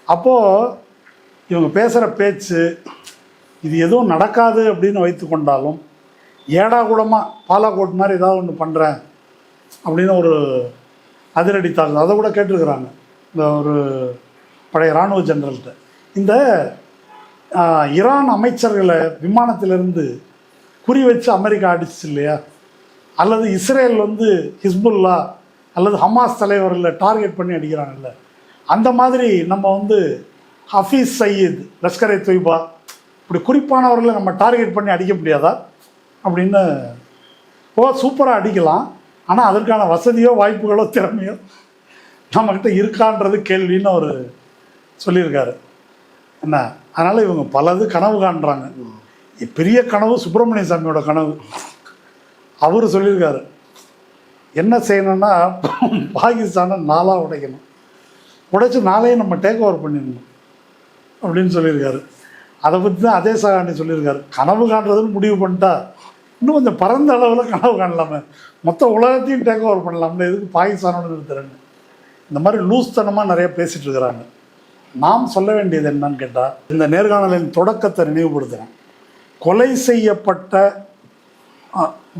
அப்போது இவங்க பேசுகிற பேச்சு இது எதுவும் நடக்காது அப்படின்னு வைத்து கொண்டாலும், ஏடா கூடமாக பாலாக்கோட் மாதிரி ஏதாவது ஒன்று பண்ணுறேன் அப்படின்னு ஒரு அதிரடி தாக்குதல் அதை கூட கேட்டிருக்கிறாங்க இந்த ஒரு பழைய இராணுவ ஜெனரல்கிட்ட. இந்த ஈரான் அமைச்சர்களை விமானத்திலிருந்து குறி வச்சு அமெரிக்கா அடிச்சிச்சு இல்லையா, அல்லது இஸ்ரேல் வந்து ஹிஸ்புல்லா அல்லது ஹமாஸ் தலைவர்களை டார்கெட் பண்ணி அடிக்கிறாங்கல்ல, அந்த மாதிரி நம்ம வந்து ஹஃபீஸ் சயீத், லஷ்கர்-இ தொய்பா, இப்படி குறிப்பானவர்களை நம்ம டார்கெட் பண்ணி அடிக்க முடியாதா அப்படின்னு. சூப்பராக அடிக்கலாம், ஆனால் அதற்கான வசதியோ வாய்ப்புகளோ திறமையோ நம்மக்கிட்ட இருக்கான்றது கேள்வின்னு அவர் சொல்லியிருக்காரு. என்ன, அதனால் இவங்க பலது கனவு காண்றாங்க. பெரிய கனவு சுப்பிரமணிய சாமியோட கனவு. அவர் சொல்லியிருக்காரு, என்ன செய்யணும்னா பாகிஸ்தானை 4ஆக உடைக்கணும், உடைச்சி 4ஐயும் நம்ம டேக் ஓவர் பண்ணிடணும் அப்படின்னு சொல்லியிருக்காரு. அதை பற்றி தான் அதே சாகாண்டி சொல்லியிருக்காரு. கனவு காண்றதுன்னு முடிவு பண்ணிட்டா இன்னும் கொஞ்சம் பரந்த அளவில் கனவு காணலாமே, மொத்த உலகத்தையும் டேக் ஓவர் பண்ணலாம்ல, எதுக்கு பாகிஸ்தானோட நிறுத்துறேன்னு. இந்த மாதிரி லூஸ்தனமாக நிறைய பேசிகிட்டு இருக்கிறாங்க. நாம் சொல்ல வேண்டியது என்னன்னு கேட்டால், இந்த நேர்காணலின் தொடக்கத்தை நினைவுபடுத்துகிறேன். கொலை செய்யப்பட்ட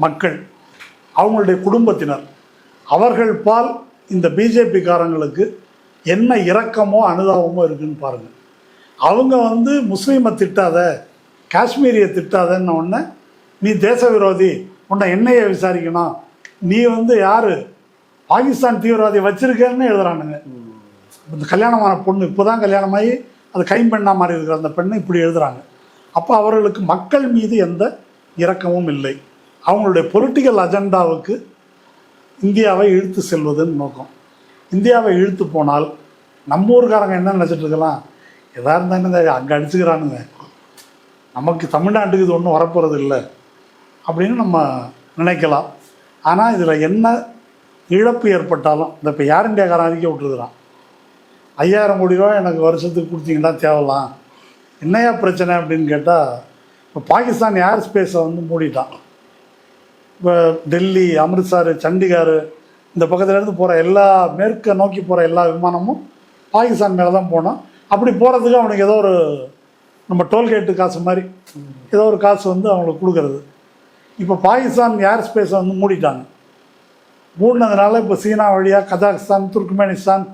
மக்கள், அவங்களுடைய குடும்பத்தினர், அவர்கள் பால் இந்த பிஜேபிக்காரங்களுக்கு என்ன இரக்கமோ அனுதாபமோ இருக்குன்னு பாருங்கள். அவங்க வந்து முஸ்லீமை திட்டாத, காஷ்மீரியை திட்டாதன்னு ஒன்று, நீ தேச விரோதி, உன்னை என்னையை விசாரிக்கணும், நீ வந்து யார் பாகிஸ்தான் தீவிரவாதியை வச்சிருக்கேன்னு எழுதுறானுங்க. இந்த கல்யாணமான பொண்ணு இப்போ தான் கல்யாணமாகி அது கைம்பெண்ணாக மாறி இருக்கிற அந்த பெண்ணை இப்படி எழுதுகிறாங்க. அப்போ அவர்களுக்கு மக்கள் மீது எந்த இரக்கமும் இல்லை. அவங்களுடைய பொலிட்டிக்கல் அஜெண்டாவுக்கு இந்தியாவை இழுத்து செல்வதுன்னு நோக்கம். இந்தியாவை இழுத்து போனால் நம்ம ஊருக்காரங்க என்ன நினச்சிட்டு இருக்கலாம், எதாக இருந்தாங்க அங்கே அடிச்சுக்கிறானுங்க, நமக்கு தமிழ்நாட்டுக்கு இது ஒன்றும் வரப்போகிறது இல்லை அப்படின்னு நம்ம நினைக்கலாம். ஆனால் இதில் என்ன இழப்பு ஏற்பட்டாலும், இந்த இப்போ ஏர் இண்டியாக்காரன் அறிக்கை விட்டுருக்குறான், 5000 கோடி ரூபா எனக்கு வருஷத்துக்கு கொடுத்தீங்கன்னா தேவலாம், என்னையா பிரச்சனை அப்படின்னு கேட்டால், இப்போ பாகிஸ்தான் ஏர் ஸ்பேஸை வந்து மூடிட்டான். இப்போ டெல்லி, அமிர்த்சர், சண்டிகார் இந்த பக்கத்துலேருந்து போகிற எல்லா மேற்க நோக்கி போகிற எல்லா விமானமும் பாகிஸ்தான் மேலே தான் போனோம். அப்படி போகிறதுக்கு அவனுக்கு ஏதோ ஒரு நம்ம டோல்கேட்டு காசு மாதிரி ஏதோ ஒரு காசு வந்து அவங்களுக்கு கொடுக்குறது. இப்போ பாகிஸ்தான் ஏர் ஸ்பேஸை வந்து மூடிட்டாங்க. மூடினதுனால இப்போ சீனா வழியாக கஜாகிஸ்தான், துர்க்மெனிஸ்தான்,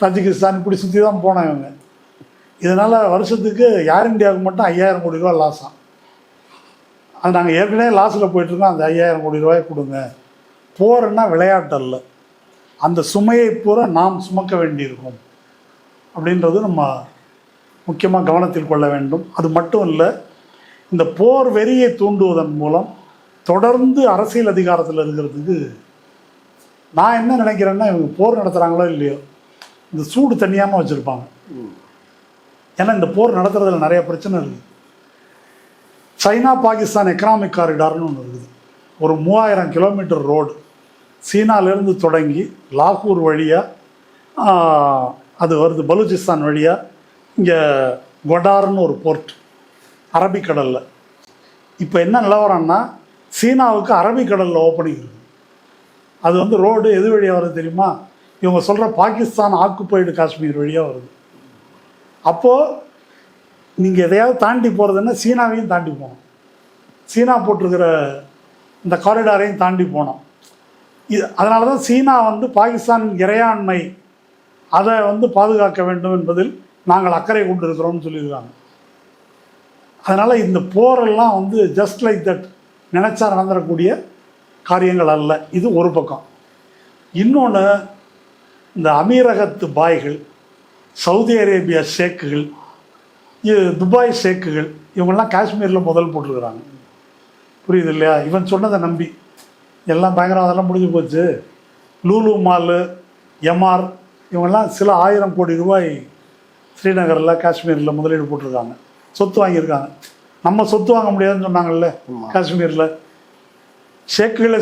தஜிகிஸ்தான் இப்படி சுற்றி தான் போனாங்க இவங்க. இதனால் வருஷத்துக்கு ஏர் இண்டியாவுக்கு மட்டும் 5000 கோடி ரூபா லாஸாம். அது நாங்கள் ஏற்கனவே லாஸில் போயிட்டுருக்கோம், அந்த 5000 கோடி ரூபாய் கொடுங்க. போகிறன்னா விளையாட்டு அல்ல, அந்த சுமையை பூரா நாம் சுமக்க வேண்டியிருக்கும் அப்படின்றது நம்ம முக்கியமாக கவனத்தில் கொள்ள வேண்டும். அது மட்டும் இல்லை, இந்த போர் வெறியை தூண்டுவதன் மூலம் தொடர்ந்து அரசியல் அதிகாரத்தில் இருக்கிறதுக்கு நான் என்ன நினைக்கிறேன்னா, இவங்க போர் நடத்துகிறாங்களோ இல்லையோ இந்த சூடு தனியாமல் வச்சுருப்பாங்க. ஏன்னா இந்த போர் நடத்துறதுல நிறைய பிரச்சனை இருக்குது. சைனா பாகிஸ்தான் எக்கனாமிக் காரிடார்னு ஒன்று இருக்குது. ஒரு 3000 கிலோமீட்டர் ரோடு சீனாலேருந்து தொடங்கி லாகூர் வழியாக அது வருது, பலூச்சிஸ்தான் வழியாக இங்கே கொடார்னு ஒரு போர்ட் அரபிக்கடலில். இப்போ என்ன நிலவரம்னா, சீனாவுக்கு அரபிக்கடலில் ஓப்பனிங் இருக்குது. அது வந்து ரோடு எது வழியாக வருது தெரியுமா? இவங்க சொல்கிற பாகிஸ்தான் ஆக்குப்பைடு காஷ்மீர் வழியாக வருது. அப்போது நீங்கள் எதையாவது தாண்டி போகிறதுன்னா சீனாவையும் தாண்டி போகணும், சீனா போட்டிருக்கிற இந்த காரிடாரையும் தாண்டி போனோம். அதனால தான் சீனா வந்து பாகிஸ்தான் இறையாண்மை அதை வந்து பாதுகாக்க வேண்டும் என்பதில் நாங்கள் அக்கறை கொண்டு இருக்கிறோம்னு சொல்லியிருக்காங்க. அதனால் இந்த போரெல்லாம் வந்து ஜஸ்ட் லைக் தட் நினச்சா நடந்துடக்கூடிய காரியங்கள் அல்ல. இது ஒரு பக்கம். இன்னொன்று, இந்த அமீரகத்து பாய்கள், சவுதி அரேபியா ஷேக்குகள், துபாய் ஷேக்குகள், இவங்கெல்லாம் காஷ்மீரில் முதல் போட்டிருக்கிறாங்க. புரியுது இல்லையா? இவன் சொன்னதை நம்பி எல்லாம் பயங்கரவாதெல்லாம் முடிஞ்சு போச்சு. லூலு மாலு, எம்ஆர் இவங்கெல்லாம் சில 1000 கோடி ரூபாய் ஸ்ரீநகரில் காஷ்மீரில் முதலீடு போட்டிருக்காங்க, சொத்து வாங்கியிருக்காங்க. நம்ம சொத்து வாங்க முடியாதுன்னு சொன்னாங்கல்ல, காஷ்மீரில் ஷேக்குகளே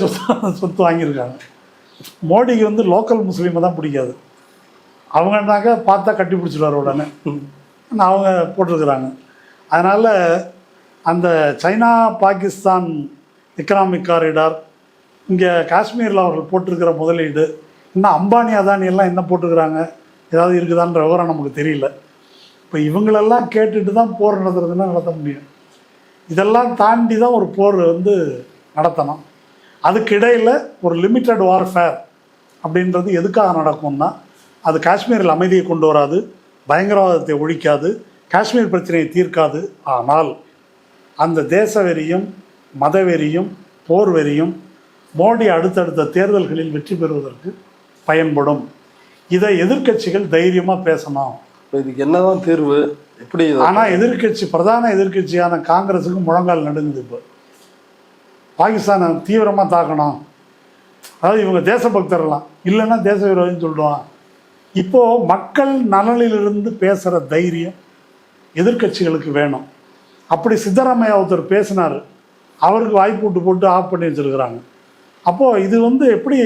சொத்து வாங்கியிருக்காங்க. மோடிக்கு வந்து லோக்கல் முஸ்லீமை தான் பிடிக்காது. அவங்கன்னாக்கா பார்த்தா கட்டி பிடிச்சிடுவார் உடனே, அவங்க போட்டிருக்கிறாங்க. அதனால் அந்த சைனா பாகிஸ்தான் எக்கனாமிக் காரிடார், இங்கே காஷ்மீரில் அவர்கள் போட்டிருக்கிற முதலீடு, இன்னும் அம்பானி அதானி எல்லாம் என்ன போட்டிருக்கிறாங்க, ஏதாவது இருக்குதான்ற விவரம் நமக்கு தெரியல. இப்போ இவங்களெல்லாம் கேட்டுட்டு தான் போர் நடத்துறதுன்னா நடத்த முடியும். இதெல்லாம் தாண்டி தான் ஒரு போர் வந்து நடத்தணும். அதுக்கிடையில் ஒரு லிமிட்டட் வார்ஃபேர் அப்படின்றது எதுக்காக நடக்கும்னா, அது காஷ்மீரில் அமைதியை கொண்டு வராது, பயங்கரவாதத்தை ஒழிக்காது, காஷ்மீர் பிரச்சனையை தீர்க்காது. ஆனால் அந்த தேசவெறியும் மதவெறியும் போர் வெறியும் மோடி அடுத்தடுத்த தேர்தல்களில் வெற்றி பெறுவதற்கு பயன்படும். இதை எதிர்க்கட்சிகள் தைரியமாக பேசணும். இதுக்கு என்னதான் தீர்வு, எப்படி? ஆனால் எதிர்க்கட்சி, பிரதான எதிர்க்கட்சியான காங்கிரஸுக்கு முழங்கால் நடுங்குது. இப்போ பாகிஸ்தானை தீவிரமாக தாக்கணும், அதாவது இவங்க தேசபக்தர்லாம் இல்லைன்னா தேச விரோதின்னு சொல்லிடுவான். இப்போது மக்கள் நலனிலிருந்து பேசுகிற தைரியம் எதிர்க்கட்சிகளுக்கு வேணும். அப்படி சித்தராமையா ஒருத்தர் பேசினார், அவருக்கு வாய்ப்பு போட்டு ஆஃப் பண்ணி வச்சுருக்கிறாங்க. அப்போது இது வந்து எப்படி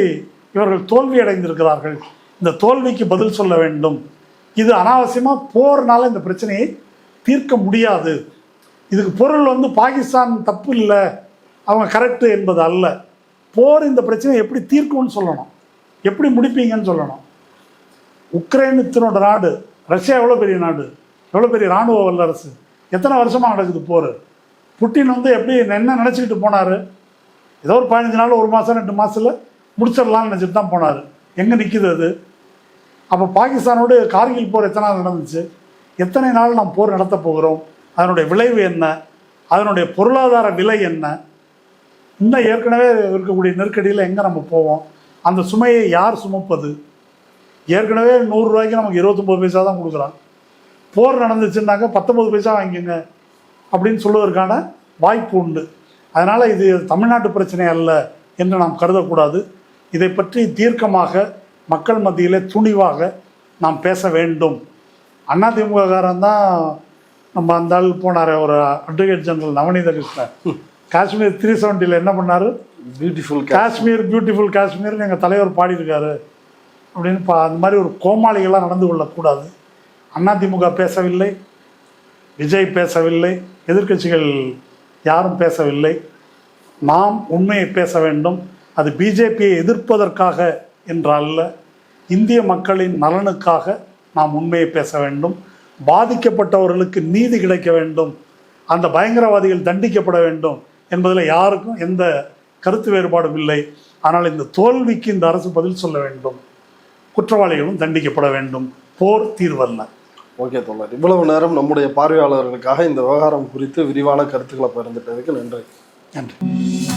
இவர்கள் தோல்வி அடைந்திருக்கிறார்கள், இந்த தோல்விக்கு பதில் சொல்ல வேண்டும். இது அனாவசியமாக போர்னால இந்த பிரச்சனையை தீர்க்க முடியாது. இதுக்கு பொருள் வந்து பாகிஸ்தான் தப்பு இல்லை, அவங்க கரெக்டு என்பது அல்ல. போர் இந்த பிரச்சனையை எப்படி தீர்க்கும்னு சொல்லணும், எப்படி முடிப்பீங்கன்னு சொல்லணும். உக்ரைன் இத்தனோட நாடு, ரஷ்யா எவ்வளோ பெரிய நாடு, எவ்வளோ பெரிய இராணுவ வல்லரசு, எத்தனை வருஷமாக நடக்குது போர். புட்டின் வந்து எப்படி என்ன நினச்சிக்கிட்டு போனார், ஏதோ ஒரு 15 நாள், 1 மாதம் 2 மாதத்தில் முடிச்சிடலாம்னு நினச்சிட்டு தான் போனார். எங்கே நிற்கிது அது? அப்போ பாகிஸ்தானோடு கார்கில் போர் எத்தனை நாள் நடந்துச்சு, எத்தனை நாள் நாம் போர் நடத்த போகிறோம், அதனுடைய விளைவு என்ன, அதனுடைய பொருளாதார விலை என்ன, இன்னும் ஏற்கனவே இருக்கக்கூடிய நெருக்கடியில் எங்கே நம்ம போவோம், அந்த சுமையை யார் சுமப்பது? ஏற்கனவே 100 ரூபாய்க்கு நமக்கு 29 பைசா தான் கொடுக்குறான். போர் நடந்துச்சுன்னாக்கா 19 பைசா வாங்கிக்கோங்க. அப்படின்னு சொல்வதற்கான வாய்ப்பு உண்டு. அதனால் இது தமிழ்நாட்டு பிரச்சனை அல்ல என்று நாம் கருதக்கூடாது. இதை பற்றி தீர்க்கமாக மக்கள் மத்தியிலே துணிவாக நாம் பேச வேண்டும். அதிமுககாரன் தான் நம்ம அந்த ஆள் போனார், ஒரு அட்வொகேட் ஜெனரல் நவநீத கிருஷ்ணன், காஷ்மீர் 370 என்ன பண்ணார், பியூட்டிஃபுல் காஷ்மீர் பியூட்டிஃபுல் காஷ்மீர்னு எங்கள் தலைவர் பாடியிருக்காரு அப்படின்னு. அந்த மாதிரி ஒரு கோமாளிகளாக நடந்து கொள்ளக்கூடாது. அதிமுக பேசவில்லை, விஜய் பேசவில்லை, எதிர்க்கட்சிகள் யாரும் பேசவில்லை. நாம் உண்மையை பேச வேண்டும். அது பிஜேபியை எதிர்ப்பதற்காக என்றல்ல, இந்திய மக்களின் நலனுக்காக நாம் உண்மையை பேச வேண்டும். பாதிக்கப்பட்டவர்களுக்கு நீதி கிடைக்க வேண்டும், அந்த பயங்கரவாதிகள் தண்டிக்கப்பட வேண்டும் என்பதில் யாருக்கும் எந்த கருத்து வேறுபாடும் இல்லை. ஆனால் இந்த தோல்விக்கு இந்த அரசு பதில் சொல்ல வேண்டும், குற்றவாளிகளும் தண்டிக்கப்பட வேண்டும். போர் தீர்வல்ல. ஓகே தோழர், இவ்வளவு நேரம் நம்முடைய பார்வையாளர்களுக்காக இந்த விவகாரம் குறித்து விரிவான கருத்துக்களை பகிர்ந்துட்டதுக்கு நன்றி. நன்றி.